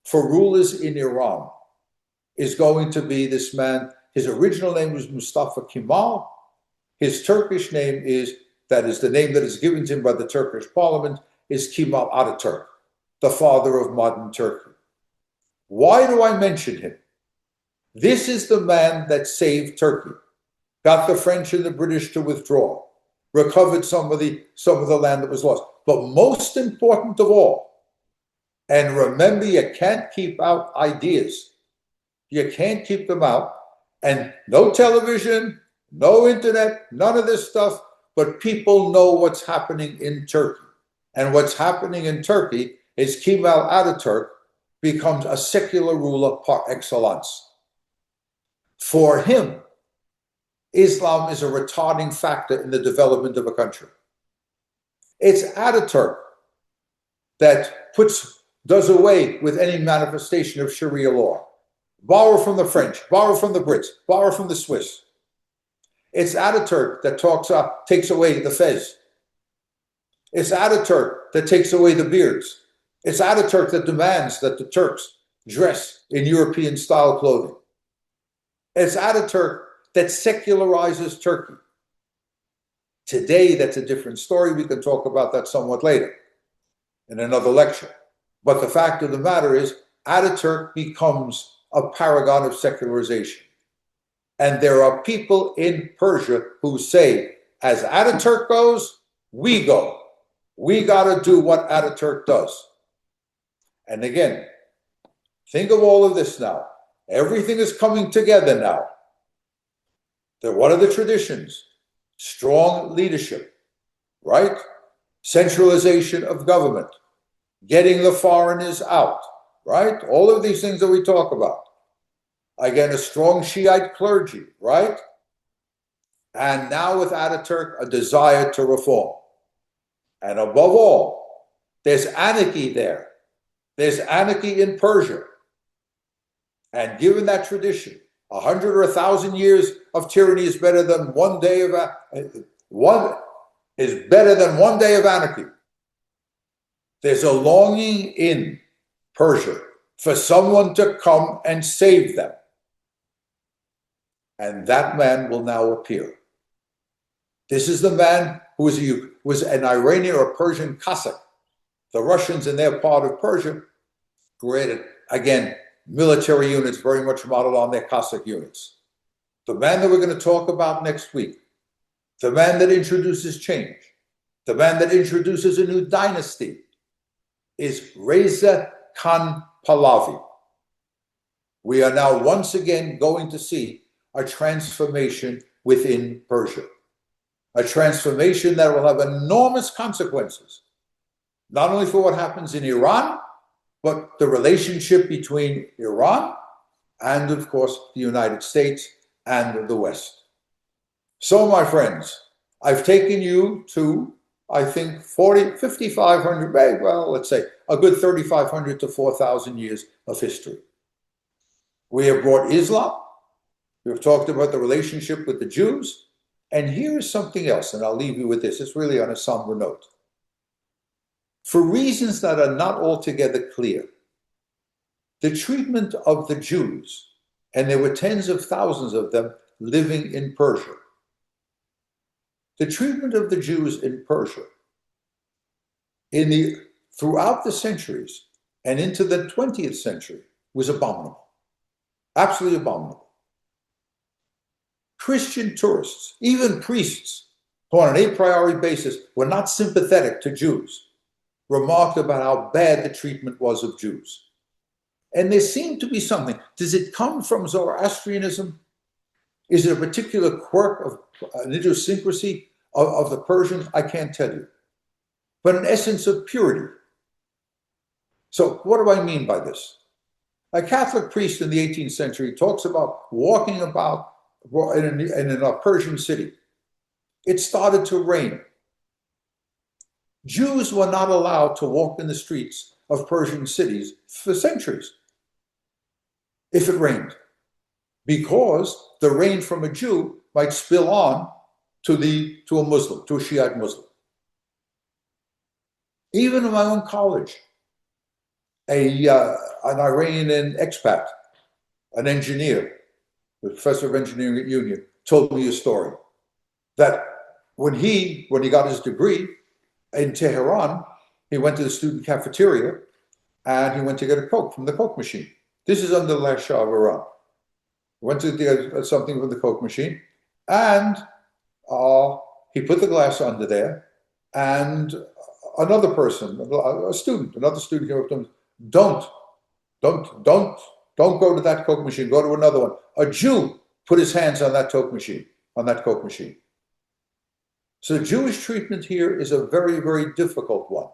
Speaker 2: for rulers in Iran is going to be this man. His original name was Mustafa Kemal. His Turkish name that is the name that is given to him by the Turkish parliament, is Kemal Ataturk, the father of modern Turkey. Why do I mention him? This is the man that saved Turkey, got the French and the British to withdraw, recovered some of the land that was lost. But most important of all, and remember, you can't keep out ideas. You can't keep them out. And no television, no internet, none of this stuff, but people know what's happening in Turkey. And what's happening in Turkey is Kemal Ataturk becomes a secular ruler par excellence. For him, Islam is a retarding factor in the development of a country. It's Ataturk that does away with any manifestation of Sharia law. Borrow from the French, borrow from the Brits, borrow from the Swiss. It's Ataturk that takes away the fez. It's Ataturk that takes away the beards. It's Ataturk that demands that the Turks dress in European-style clothing. It's Ataturk that secularizes Turkey. Today, that's a different story. We can talk about that somewhat later in another lecture. But the fact of the matter is, Ataturk becomes a paragon of secularization. And there are people in Persia who say, as Ataturk goes, we go. We got to do what Ataturk does. And again, think of all of this now. Everything is coming together now. What are the traditions? Strong leadership, right? Centralization of government, getting the foreigners out, right? All of these things that we talk about. Again, a strong Shiite clergy, right? And now with Ataturk, a desire to reform. And above all, there's anarchy there. There's anarchy in Persia. And given that tradition, 100 or 1,000 years of tyranny is better than one day of anarchy. There's a longing in Persia for someone to come and save them. And that man will now appear. This is the man who was an Iranian or Persian Cossack. The Russians in their part of Persia created, again, military units very much modeled on their Cossack units. The man that we're going to talk about next week, the man that introduces change, the man that introduces a new dynasty, is Reza Khan Pahlavi. We are now once again going to see a transformation within Persia. A transformation that will have enormous consequences, not only for what happens in Iran, but the relationship between Iran and, of course, the United States and the West. So, my friends, I've taken you to, I think, 5,500, well, let's say a good 3,500 to 4,000 years of history. We have brought Islam. We've talked about the relationship with the Jews. And here is something else, and I'll leave you with this. It's really on a somber note. For reasons that are not altogether clear, the treatment of the Jews, and there were tens of thousands of them living in Persia, the treatment of the Jews in Persia throughout the centuries and into the 20th century was abominable, absolutely abominable. Christian tourists, even priests, who on an a priori basis were not sympathetic to Jews, remarked about how bad the treatment was of Jews. And there seemed to be something. Does it come from Zoroastrianism? Is it a particular quirk of an idiosyncrasy of the Persians? I can't tell you. But an essence of purity. So what do I mean by this? A Catholic priest in the 18th century talks about walking about in a Persian city. It started to rain. Jews were not allowed to walk in the streets of Persian cities for centuries if it rained, because the rain from a Jew might spill on to a Muslim, to a Shiite Muslim. Even in my own college, an Iranian expat, an engineer, the professor of engineering at Union, told me a story that when he got his degree in Tehran, he went to the student cafeteria and he went to get a Coke from the Coke machine. This is under the last Shah of Iran. He went to get something from the Coke machine, and he put the glass under there, and another person, another student came up to him, don't go to that Coke machine, go to another one. A Jew put his hands on that Coke machine. So the Jewish treatment here is a very, very difficult one.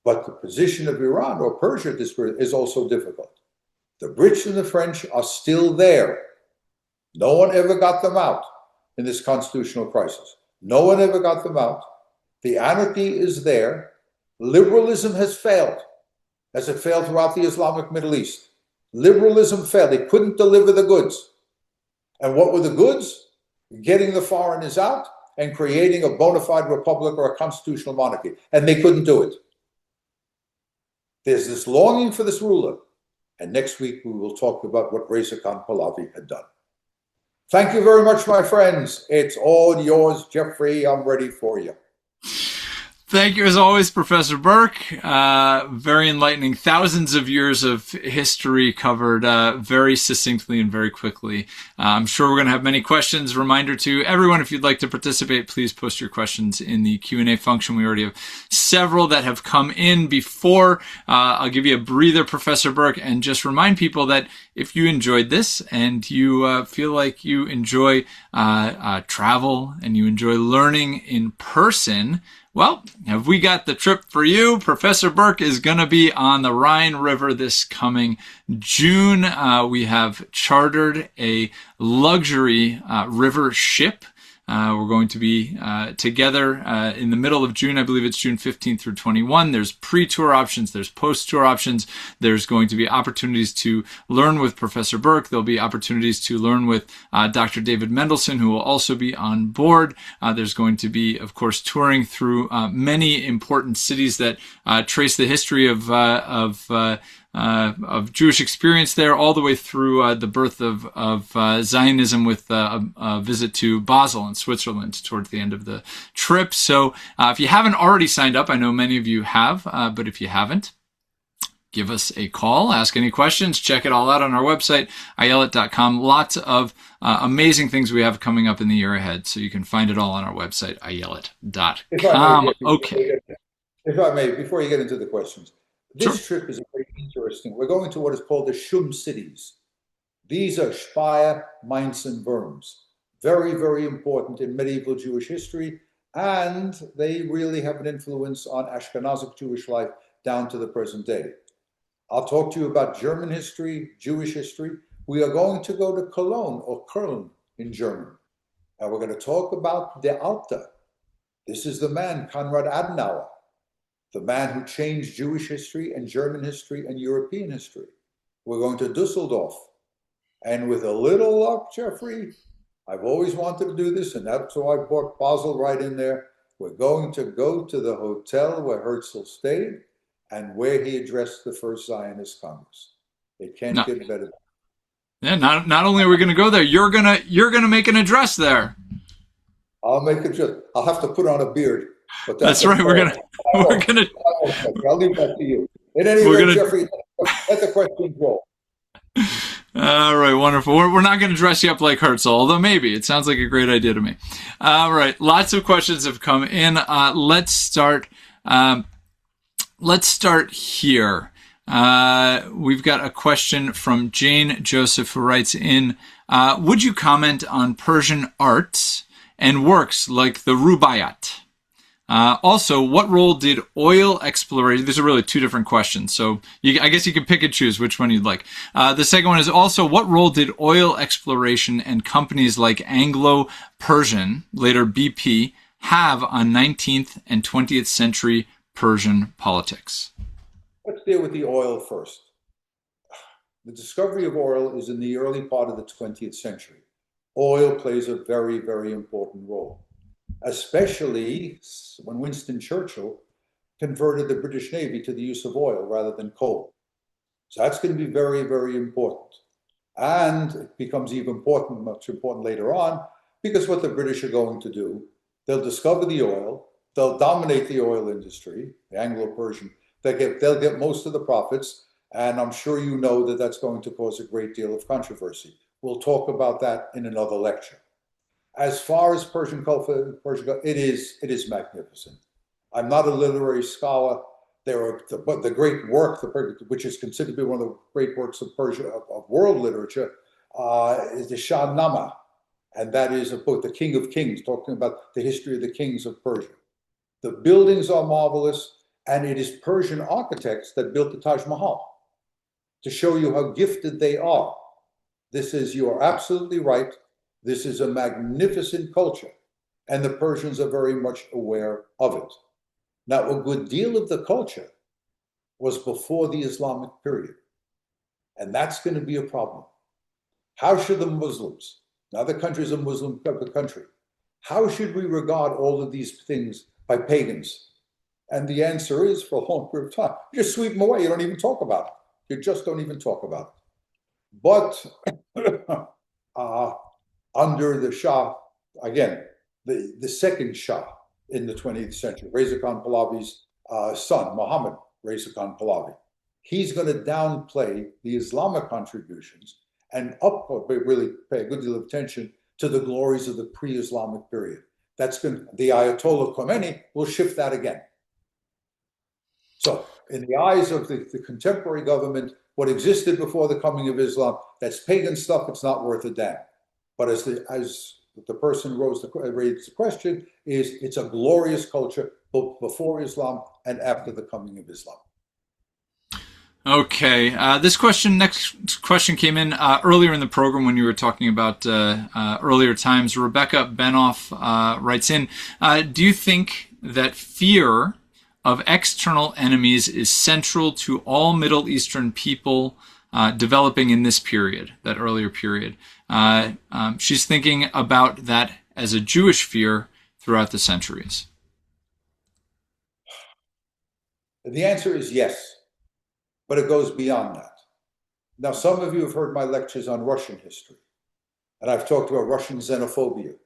Speaker 2: But the position of Iran or Persia is also difficult. The Brits and the French are still there. No one ever got them out in this constitutional crisis. No one ever got them out. The anarchy is there. Liberalism has failed, as it failed throughout the Islamic Middle East. Liberalism failed. They couldn't deliver the goods. And what were the goods? Getting the foreigners out and creating a bona fide republic or a constitutional monarchy. And they couldn't do it. There's this longing for this ruler. And next week we will talk about what Reza Khan Pahlavi had done. Thank you very much, my friends. It's all yours, Jeffrey. I'm ready for you.
Speaker 1: Thank you, as always, Professor Berk. Very enlightening. Thousands of years of history covered very succinctly and very quickly. I'm sure we're going to have many questions. Reminder to everyone, if you'd like to participate, please post your questions in the Q&A function. We already have several that have come in before. I'll give you a breather, Professor Berk, and just remind people that if you enjoyed this and you feel like you enjoy travel and you enjoy learning in person, well, have we got the trip for you? Professor Berk is going to be on the Rhine River this coming June. We have chartered a luxury river ship. We're going to be together in the middle of June. I believe it's June 15th through 21. There's pre-tour options. There's post-tour options. There's going to be opportunities to learn with Professor Berk. There'll be opportunities to learn with Dr. David Mendelsohn, who will also be on board. There's going to be, of course, touring through many important cities that trace the history of Jewish experience there, all the way through the birth of Zionism, with a visit to Basel in Switzerland towards the end of the trip. So if you haven't already signed up, I know many of you have, but if you haven't, give us a call, ask any questions, check it all out on our website, ayelet.com. Lots of amazing things we have coming up in the year ahead, so you can find it all on our website, ayelet.com. Okay.
Speaker 2: If I may, before you get into the questions, this trip is very interesting. We're going to what is called the Shum cities. These are Speyer, Mainz, and Worms. Very, very important in medieval Jewish history, and they really have an influence on Ashkenazic Jewish life down to the present day. I'll talk to you about German history, Jewish history. We are going to go to Cologne, or Köln in German, and we're going to talk about the Alta. This is the man, Konrad Adenauer, the man who changed Jewish history and German history and European history. We're going to Dusseldorf. And with a little luck, Jeffrey, I've always wanted to do this, and that's why I brought Basel right in there. We're going to go to the hotel where Herzl stayed and where he addressed the first Zionist Congress. It can't
Speaker 1: No,
Speaker 2: get better.
Speaker 1: yeah. Not only are we going to go there, you're gonna make an address there.
Speaker 2: I'll make it just, I'll have to put on a beard, but that's
Speaker 1: That's
Speaker 2: a
Speaker 1: right. We're
Speaker 2: call.
Speaker 1: gonna we're gonna
Speaker 2: I'll leave that to you. In any
Speaker 1: we're
Speaker 2: event,
Speaker 1: gonna.
Speaker 2: Jeffrey, let the questions roll.
Speaker 1: All right, wonderful. We're not going to dress you up like Herzl, although maybe it sounds like a great idea to me. All right, lots of questions have come in. Let's start. Let's start here. We've got a question from Jane Joseph who writes in, would you comment on Persian arts and works like the Rubaiyat? Also, what role did oil exploration? These are really two different questions, so I guess you can pick and choose which one you'd like. The second one is also, what role did oil exploration and companies like Anglo-Persian, later BP, have on 19th and 20th century Persian politics?
Speaker 2: Let's deal with the oil first. The discovery of oil is in the early part of the 20th century. Oil plays a very, very important role, especially when Winston Churchill converted the British Navy to the use of oil rather than coal. So that's going to be very, very important. And it becomes even important, much important later on, because what the British are going to do, they'll discover the oil, they'll dominate the oil industry, the Anglo-Persian, they'll get most of the profits, and I'm sure you know that that's going to cause a great deal of controversy. We'll talk about that in another lecture. As far as Persian culture, it is magnificent. I'm not a literary scholar. But the great work, which is considered to be one of the great works of Persia, of world literature, is the Shahnameh, and that is a book, The King of Kings, talking about the history of the kings of Persia. The buildings are marvelous, and it is Persian architects that built the Taj Mahal to show you how gifted they are. You are absolutely right. This is a magnificent culture, and the Persians are very much aware of it. Now, a good deal of the culture was before the Islamic period, and that's going to be a problem. How should the Muslims, now the country is a Muslim country, how should we regard all of these things by pagans? And the answer is, for a long period of time, you just sweep them away. You don't even talk about it. You just don't even talk about it. But under the Shah, again, the second Shah in the 20th century, Reza Khan Pahlavi's son, Muhammad Reza Khan Pahlavi, he's going to downplay the Islamic contributions and really pay a good deal of attention to the glories of the pre-Islamic period. The Ayatollah Khomeini will shift that again. So, in the eyes of the contemporary government, what existed before the coming of Islam, that's pagan stuff, it's not worth a damn. But as the person raised the question, it's a glorious culture both before Islam and after the coming of Islam.
Speaker 1: Okay, next question came in earlier in the program when you were talking about earlier times. Rebecca Benoff writes in, do you think that fear of external enemies is central to all Middle Eastern people developing in this period, that earlier period? She's thinking about that as a Jewish fear throughout the centuries.
Speaker 2: The answer is yes, but it goes beyond that. Now, some of you have heard my lectures on Russian history, and I've talked about Russian xenophobia,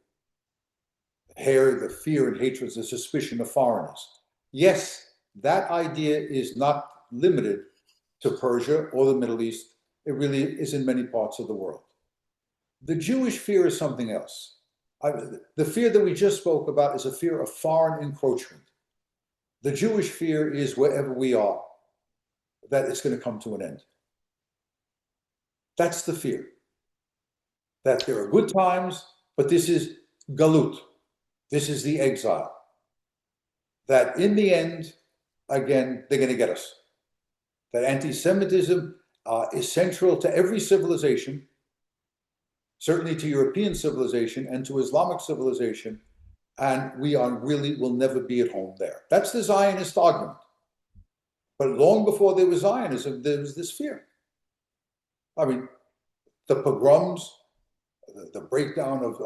Speaker 2: the fear and hatred, the suspicion of foreigners. Yes, that idea is not limited to Persia or the Middle East. It really is in many parts of the world. The Jewish fear is something else. The fear that we just spoke about is a fear of foreign encroachment. The Jewish fear is wherever we are, that it's going to come to an end. That's the fear. That there are good times, but this is galut. This is the exile. That in the end, again, they're going to get us. That anti-Semitism is central to every civilization, certainly to European civilization and to Islamic civilization, and we will never be at home there. That's the Zionist argument. But long before there was Zionism, there was this fear. I mean, the pogroms, the breakdown of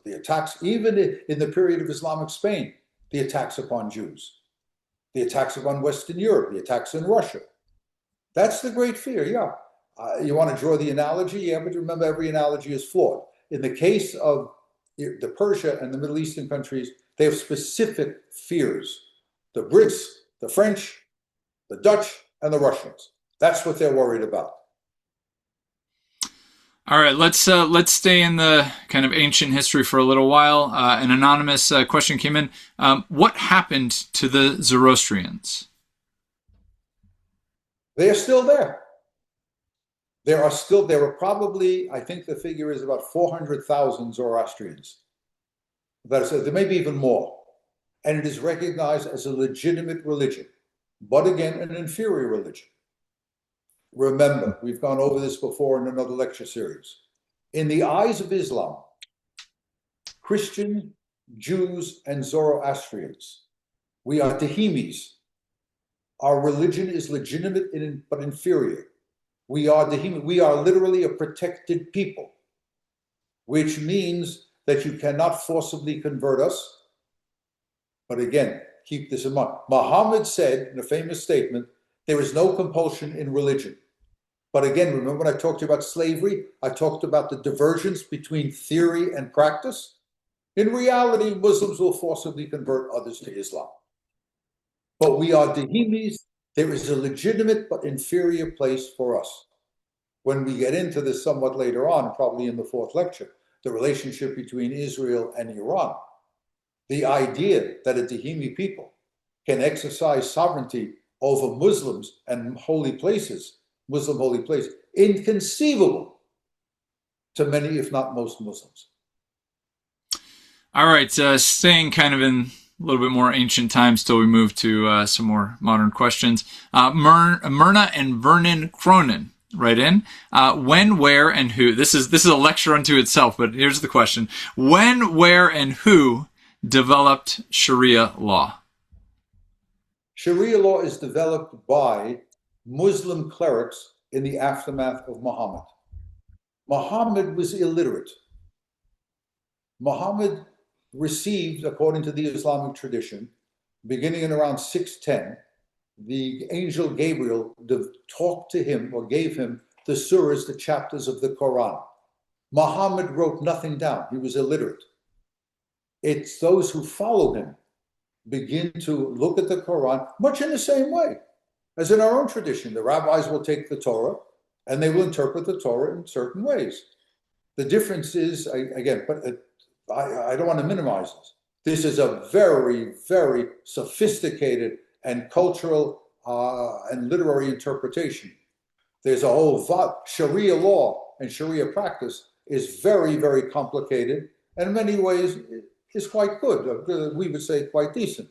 Speaker 2: the attacks, even in the period of Islamic Spain, the attacks upon Jews, the attacks upon Western Europe, the attacks in Russia. That's the great fear, yeah. You want to draw the analogy? Yeah, but remember, every analogy is flawed. In the case of the Persia and the Middle Eastern countries, they have specific fears. The Brits, the French, the Dutch, and the Russians. That's what they're worried about.
Speaker 1: All right, let's stay in the kind of ancient history for a little while. An anonymous question came in. What happened to the Zoroastrians?
Speaker 2: They are still there. There are probably, I think the figure is about 400,000 Zoroastrians. That is, there may be even more. And it is recognized as a legitimate religion, but again, an inferior religion. Remember, we've gone over this before in another lecture series. In the eyes of Islam, Christian, Jews, and Zoroastrians, we are Dahimis. Our religion is legitimate but inferior. We are literally a protected people, which means that you cannot forcibly convert us. But again, keep this in mind. Muhammad said in a famous statement, there is no compulsion in religion. But again, remember when I talked to you about slavery, I talked about the divergence between theory and practice. In reality, Muslims will forcibly convert others to Islam. But we are Dahimis. There is a legitimate but inferior place for us. When we get into this somewhat later on, probably in the fourth lecture, the relationship between Israel and Iran, the idea that a Dahimi people can exercise sovereignty over Muslims and holy places, Muslim holy places, inconceivable to many, if not most Muslims.
Speaker 1: All right, staying kind of in a little bit more ancient times till we move to some more modern questions. Myrna and Vernon Cronin write in. When, where, and who? This is a lecture unto itself, but here's the question. When, where, and who developed Sharia law?
Speaker 2: Sharia law is developed by Muslim clerics in the aftermath of Muhammad. Muhammad was illiterate. Muhammad received, according to the Islamic tradition, beginning in around 610, the angel Gabriel talked to him or gave him the surahs, the chapters of the Quran. Muhammad wrote nothing down. He was illiterate. It's those who follow him begin to look at the Quran much in the same way as in our own tradition. The rabbis will take the Torah and they will interpret the Torah in certain ways. The difference is, again, but I don't want to minimize this. This is a very, very sophisticated and cultural and literary interpretation. There's a whole Sharia law and Sharia practice is very, very complicated and in many ways is quite good. We would say quite decent.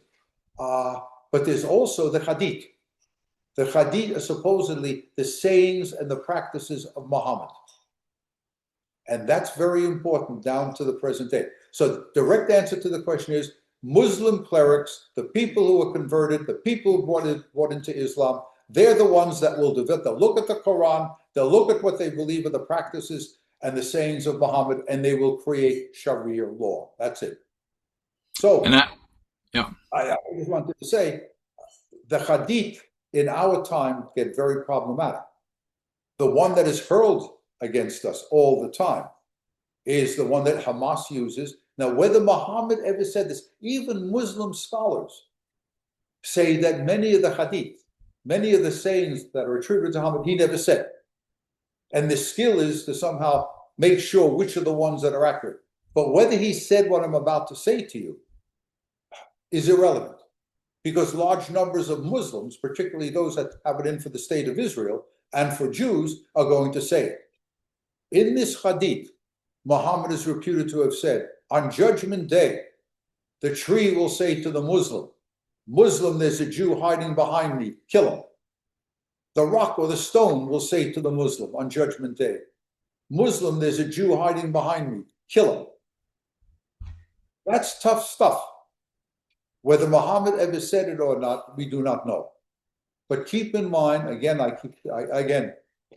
Speaker 2: But there's also the Hadith. The Hadith are supposedly the sayings and the practices of Muhammad. And that's very important down to the present day. So the direct answer to the question is Muslim clerics, the people who were converted, the people who brought into Islam, they're the ones that will develop. They'll look at the Quran, they'll look at what they believe are the practices and the sayings of Muhammad, and they will create Sharia law. That's it. So I just wanted to say the Hadith in our time get very problematic. The one that is hurled against us all the time is the one that Hamas uses. Now, whether Muhammad ever said this, even Muslim scholars say that many of the hadith, many of the sayings that are attributed to Muhammad, he never said. And the skill is to somehow make sure which are the ones that are accurate. But whether he said what I'm about to say to you is irrelevant, because large numbers of Muslims, particularly those that have it in for the state of Israel and for Jews, are going to say it. In this hadith, Muhammad is reputed to have said, on Judgment Day, the tree will say to the Muslim, Muslim, there's a Jew hiding behind me, kill him. The rock or the stone will say to the Muslim on Judgment Day, Muslim, there's a Jew hiding behind me, kill him. That's tough stuff. Whether Muhammad ever said it or not, we do not know. But keep in mind, again,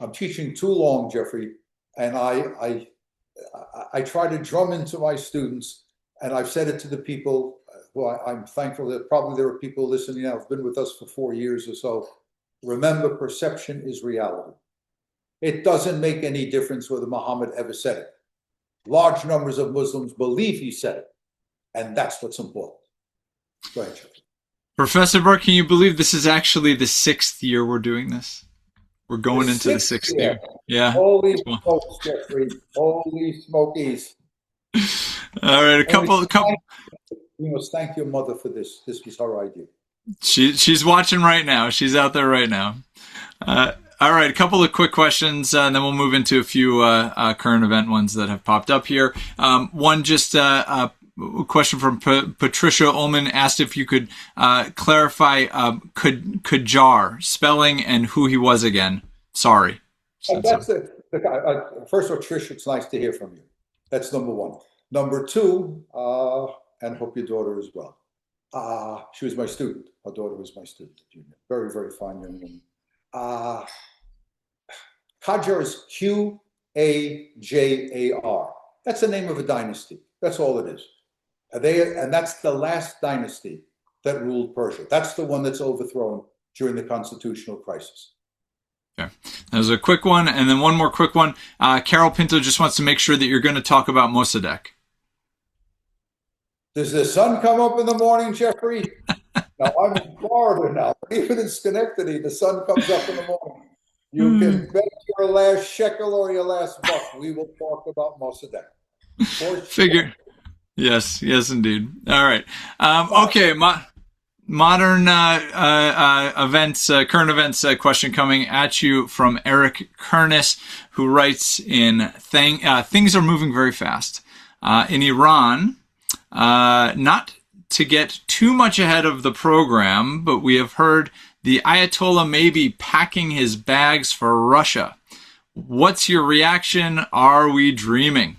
Speaker 2: I'm teaching too long, Jeffrey, and I I try to drum into my students, and I've said it to the people who I'm thankful that probably there are people listening now who've been with us for 4 years or so. Remember, perception is reality. It doesn't make any difference whether Muhammad ever said it. Large numbers of Muslims believe he said it, and that's what's important. Go ahead, Jeff.
Speaker 1: Professor Berk, can you believe this is actually the 6th year we're doing this? We're going into the 6th year. Yeah.
Speaker 2: Holy smokes, Jeffrey. Holy smokies.
Speaker 1: All right, a couple.
Speaker 2: You must thank your mother for this. This was her idea.
Speaker 1: She's watching right now. She's out there right now. All right, a couple of quick questions, and then we'll move into a few current event ones that have popped up here. One, just a question from Patricia Ullman asked if you could clarify Qajar spelling and who he was again. Sorry.
Speaker 2: That's first of all, Trish, it's nice to hear from you. That's number one. Number two, and hope your daughter as well. She was my student. Her daughter was my student. Very, very fine young woman. Qajar is Qajar. That's the name of a dynasty. That's all it is. And that's the last dynasty that ruled Persia. That's the one that's overthrown during the constitutional crisis.
Speaker 1: Okay. That was a quick one. And then one more quick one. Carol Pinto just wants to make sure that you're going to talk about Mossadegh.
Speaker 2: Does the sun come up in the morning, Jeffrey? Now, I'm in Florida now. Even in Schenectady, the sun comes up in the morning. You can bet your last shekel or your last buck. We will talk about Mossadegh.
Speaker 1: Figure. Yes, indeed. All right. Okay. Modern events, current events question coming at you from Eric Kernis, who writes in things are moving very fast. In Iran, not to get too much ahead of the program, but we have heard the Ayatollah may be packing his bags for Russia. What's your reaction? Are we dreaming?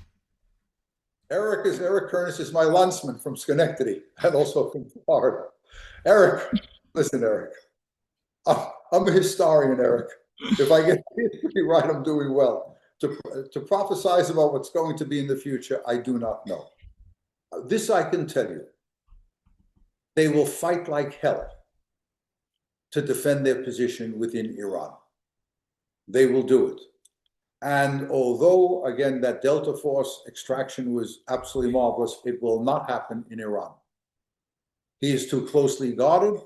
Speaker 2: Eric Kernis is my landsman from Schenectady and also from Florida. Eric, listen, Eric, I'm a historian, Eric. If I get history right, I'm doing well. To prophesize about what's going to be in the future, I do not know. This I can tell you. They will fight like hell to defend their position within Iran. They will do it. And although, again, that Delta Force extraction was absolutely marvelous, it will not happen in Iran. He is too closely guarded.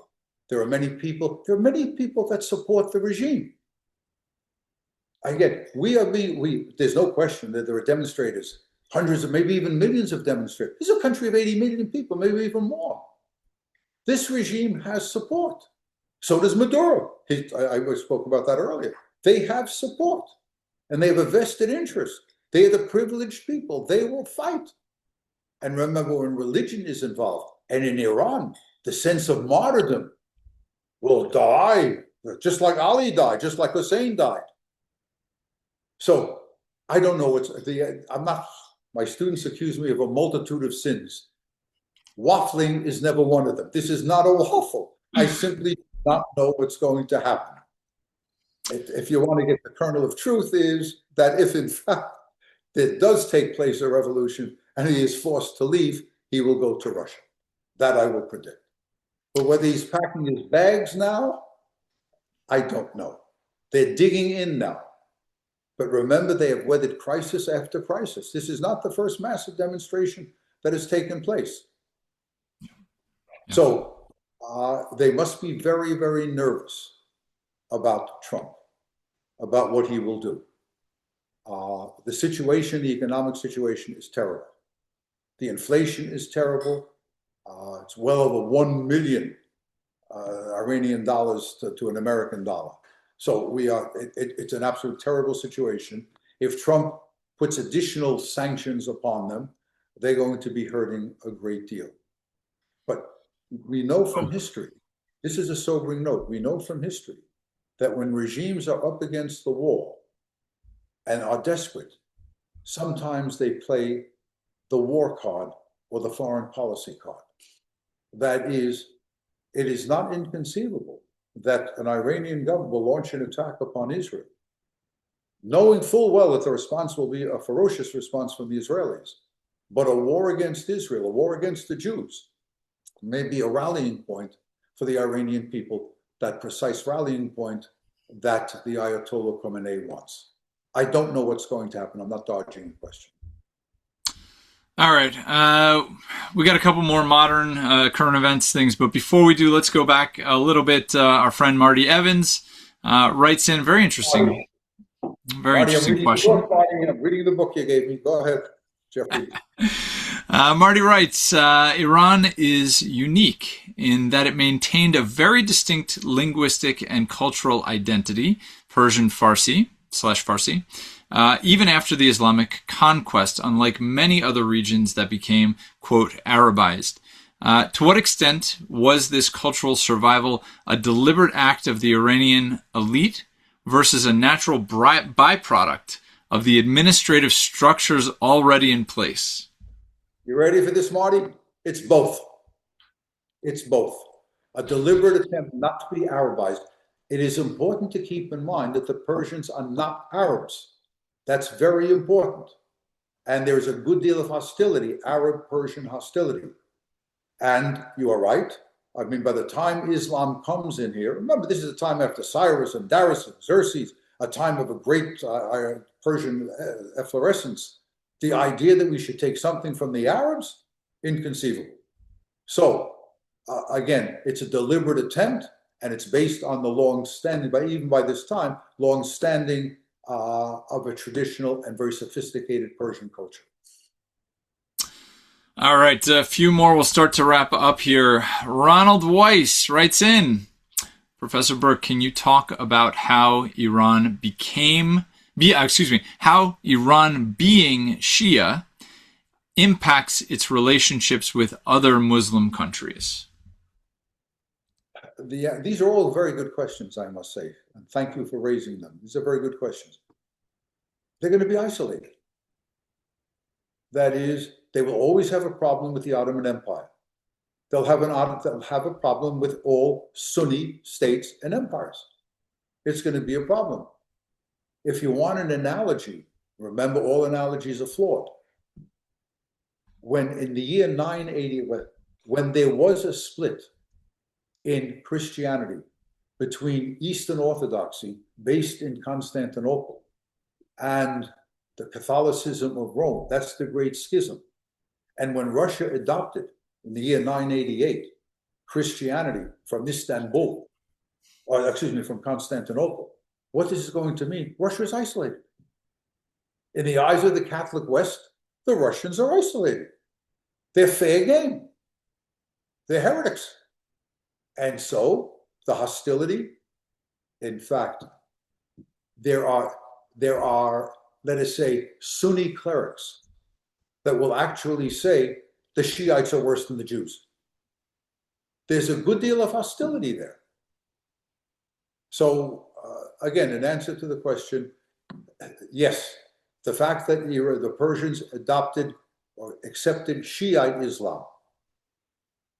Speaker 2: There are many people that support the regime. Again, there's no question that there are demonstrators, hundreds of, maybe even millions of demonstrators. This is a country of 80 million people, maybe even more. This regime has support. So does Maduro. I spoke about that earlier. They have support, and they have a vested interest. They are the privileged people. They will fight. And remember, when religion is involved, and in Iran, the sense of martyrdom will die, just like Ali died, just like Hussein died. So I don't know my students accuse me of a multitude of sins. Waffling is never one of them. This is not a waffle. I simply do not know what's going to happen. If you want to get the kernel of truth is that if in fact there does take place a revolution and he is forced to leave, he will go to Russia. That I will predict. But whether he's packing his bags now, I don't know. They're digging in now. But remember, they have weathered crisis after crisis. This is not the first massive demonstration that has taken place. Yeah. So they must be very, very nervous about Trump, about what he will do. The situation, the economic situation is terrible. The inflation is terrible. It's well over 1 million Iranian dollars to an American dollar. So it's an absolute terrible situation. If Trump puts additional sanctions upon them, they're going to be hurting a great deal. But we know from history, this is a sobering note, we know from history that when regimes are up against the wall and are desperate, sometimes they play the war card or the foreign policy card. That is, it is not inconceivable that an Iranian government will launch an attack upon Israel knowing full well that the response will be a ferocious response from the Israelis. But a war against Israel, a war against the Jews, may be a rallying point for the Iranian people, that precise rallying point that the Ayatollah Khamenei wants. I don't know what's going to happen. I'm not dodging the question.
Speaker 1: All right. We got a couple more modern current events things, but before we do, let's go back a little bit. Our friend Marty Evans writes in very interesting,
Speaker 2: Marty,
Speaker 1: question.
Speaker 2: I'm reading the book you gave me. Go ahead, Jeffrey.
Speaker 1: Marty writes, Iran is unique in that it maintained a very distinct linguistic and cultural identity, Persian Farsi/Farsi, even after the Islamic conquest, unlike many other regions that became, quote, Arabized. To what extent was this cultural survival a deliberate act of the Iranian elite versus a natural byproduct of the administrative structures already in place?
Speaker 2: You ready for this, Marty? It's both. It's both. A deliberate attempt not to be Arabized. It is important to keep in mind that the Persians are not Arabs. That's very important. And there's a good deal of hostility, Arab-Persian hostility. And you are right. I mean, by the time Islam comes in here, remember, this is a time after Cyrus and Darius and Xerxes, a time of a great Persian efflorescence. The idea that we should take something from the Arabs, inconceivable. So, again, it's a deliberate attempt, and it's based on the long-standing, even by this time, long-standing of a traditional and very sophisticated Persian culture.
Speaker 1: All right, a few more. We'll start to wrap up here. Ronald Weiss writes in, Professor Berk, can you talk about how Iran how Iran being Shia impacts its relationships with other Muslim countries?
Speaker 2: These are all very good questions, I must say, and thank you for raising them. These are very good questions. They're going to be isolated. That is, they will always have a problem with the Ottoman Empire. They'll have a problem with all Sunni states and empires. It's going to be a problem. If you want an analogy, remember all analogies are flawed. When in the year 980, when there was a split in Christianity between Eastern Orthodoxy, based in Constantinople, and the Catholicism of Rome, that's the Great Schism. And when Russia adopted, in the year 988, Christianity from Istanbul, from Constantinople, what this is going to mean? Russia is isolated. In the eyes of the Catholic West, the Russians are isolated. They're fair game. They're heretics. And so the hostility, in fact, there are, let us say, Sunni clerics that will actually say the Shiites are worse than the Jews. There's a good deal of hostility there. So again, in answer to the question, yes, the fact that the Persians adopted or accepted Shiite Islam,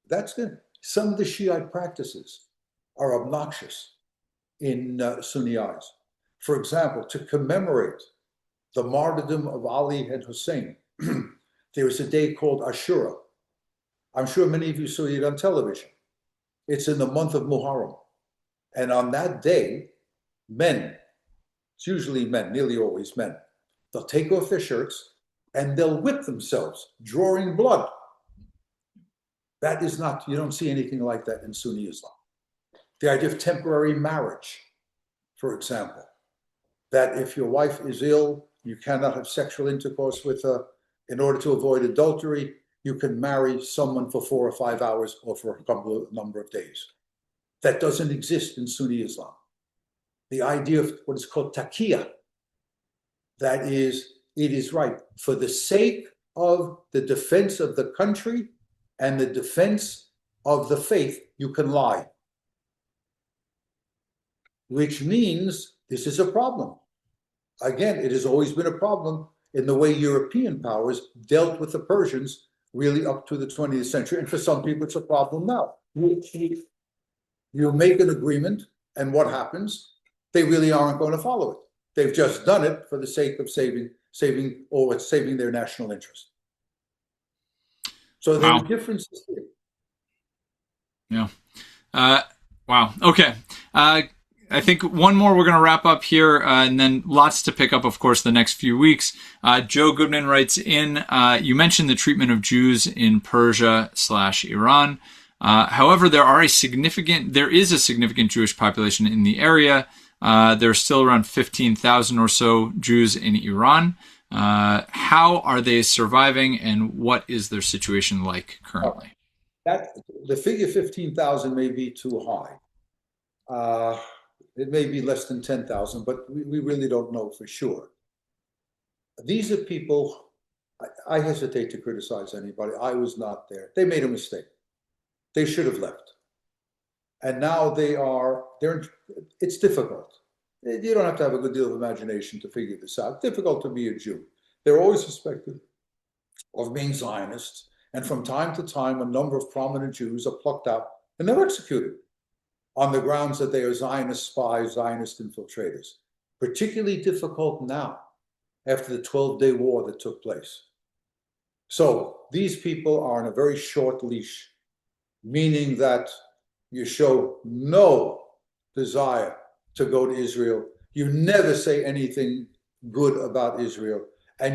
Speaker 2: that's good. Some of the Shiite practices are obnoxious in Sunni eyes. For example, to commemorate the martyrdom of Ali and Hussein, there is a day called Ashura. I'm sure many of you saw it on television. It's in the month of Muharram. And on that day, men, it's usually men, nearly always men, they'll take off their shirts and they'll whip themselves, drawing blood. That is not, you don't see anything like that in Sunni Islam. The idea of temporary marriage, for example, that if your wife is ill, you cannot have sexual intercourse with her. In order to avoid adultery, you can marry someone for 4 or 5 hours or for a number of days. That doesn't exist in Sunni Islam. The idea of what is called taqiyya, that is, it is right, for the sake of the defense of the country and the defense of the faith, you can lie. Which means this is a problem. Again, it has always been a problem in the way European powers dealt with the Persians really up to the 20th century. And for some people, it's a problem now. You make an agreement, and what happens? They really aren't going to follow it. They've just done it for the sake of saving their national interest. So there
Speaker 1: Wow.
Speaker 2: are differences here.
Speaker 1: Yeah. Wow. Okay. I think one more we're going to wrap up here, and then lots to pick up, of course, the next few weeks. Joe Goodman writes in, you mentioned the treatment of Jews in Persia/Iran. However, there is a significant Jewish population in the area. There are still around 15,000 or so Jews in Iran. How are they surviving, and what is their situation like currently?
Speaker 2: The figure 15,000 may be too high. It may be less than 10,000, but we really don't know for sure. These are people, I hesitate to criticize anybody. I was not there. They made a mistake. They should have left. And now it's difficult. You don't have to have a good deal of imagination to figure this out. Difficult to be a Jew. They're always suspected of being Zionists. And from time to time, a number of prominent Jews are plucked out and they're executed on the grounds that they are Zionist spies, Zionist infiltrators. Particularly difficult now, after the 12-day war that took place. So these people are on a very short leash, meaning that you show no desire to go to Israel. You never say anything good about Israel. And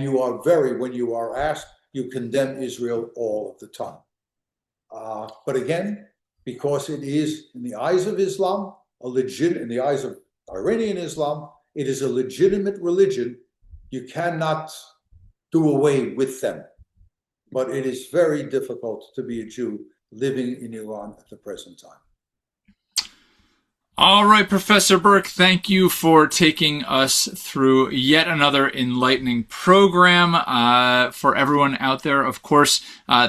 Speaker 2: when you are asked, you condemn Israel all of the time. But again, because it is, in the eyes of Islam, in the eyes of Iranian Islam, it is a legitimate religion. You cannot do away with them. But it is very difficult to be a Jew living in Iran at the present time.
Speaker 1: All right, Professor Berk, thank you for taking us through yet another enlightening program. For everyone out there, of course,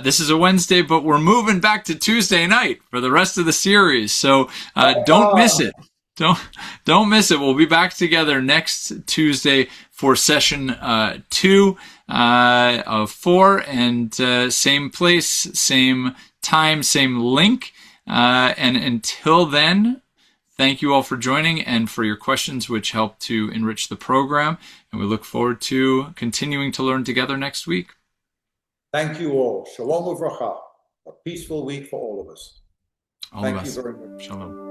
Speaker 1: this is a Wednesday, but we're moving back to Tuesday night for the rest of the series. So don't miss it. Don't miss it. We'll be back together next Tuesday for session 2 of 4, and same place, same time, same link. And until then, thank you all for joining and for your questions, which help to enrich the program. And we look forward to continuing to learn together next week.
Speaker 2: Thank you all. Shalom uvracha. A peaceful week for all of us. Thank you very much.
Speaker 1: Shalom.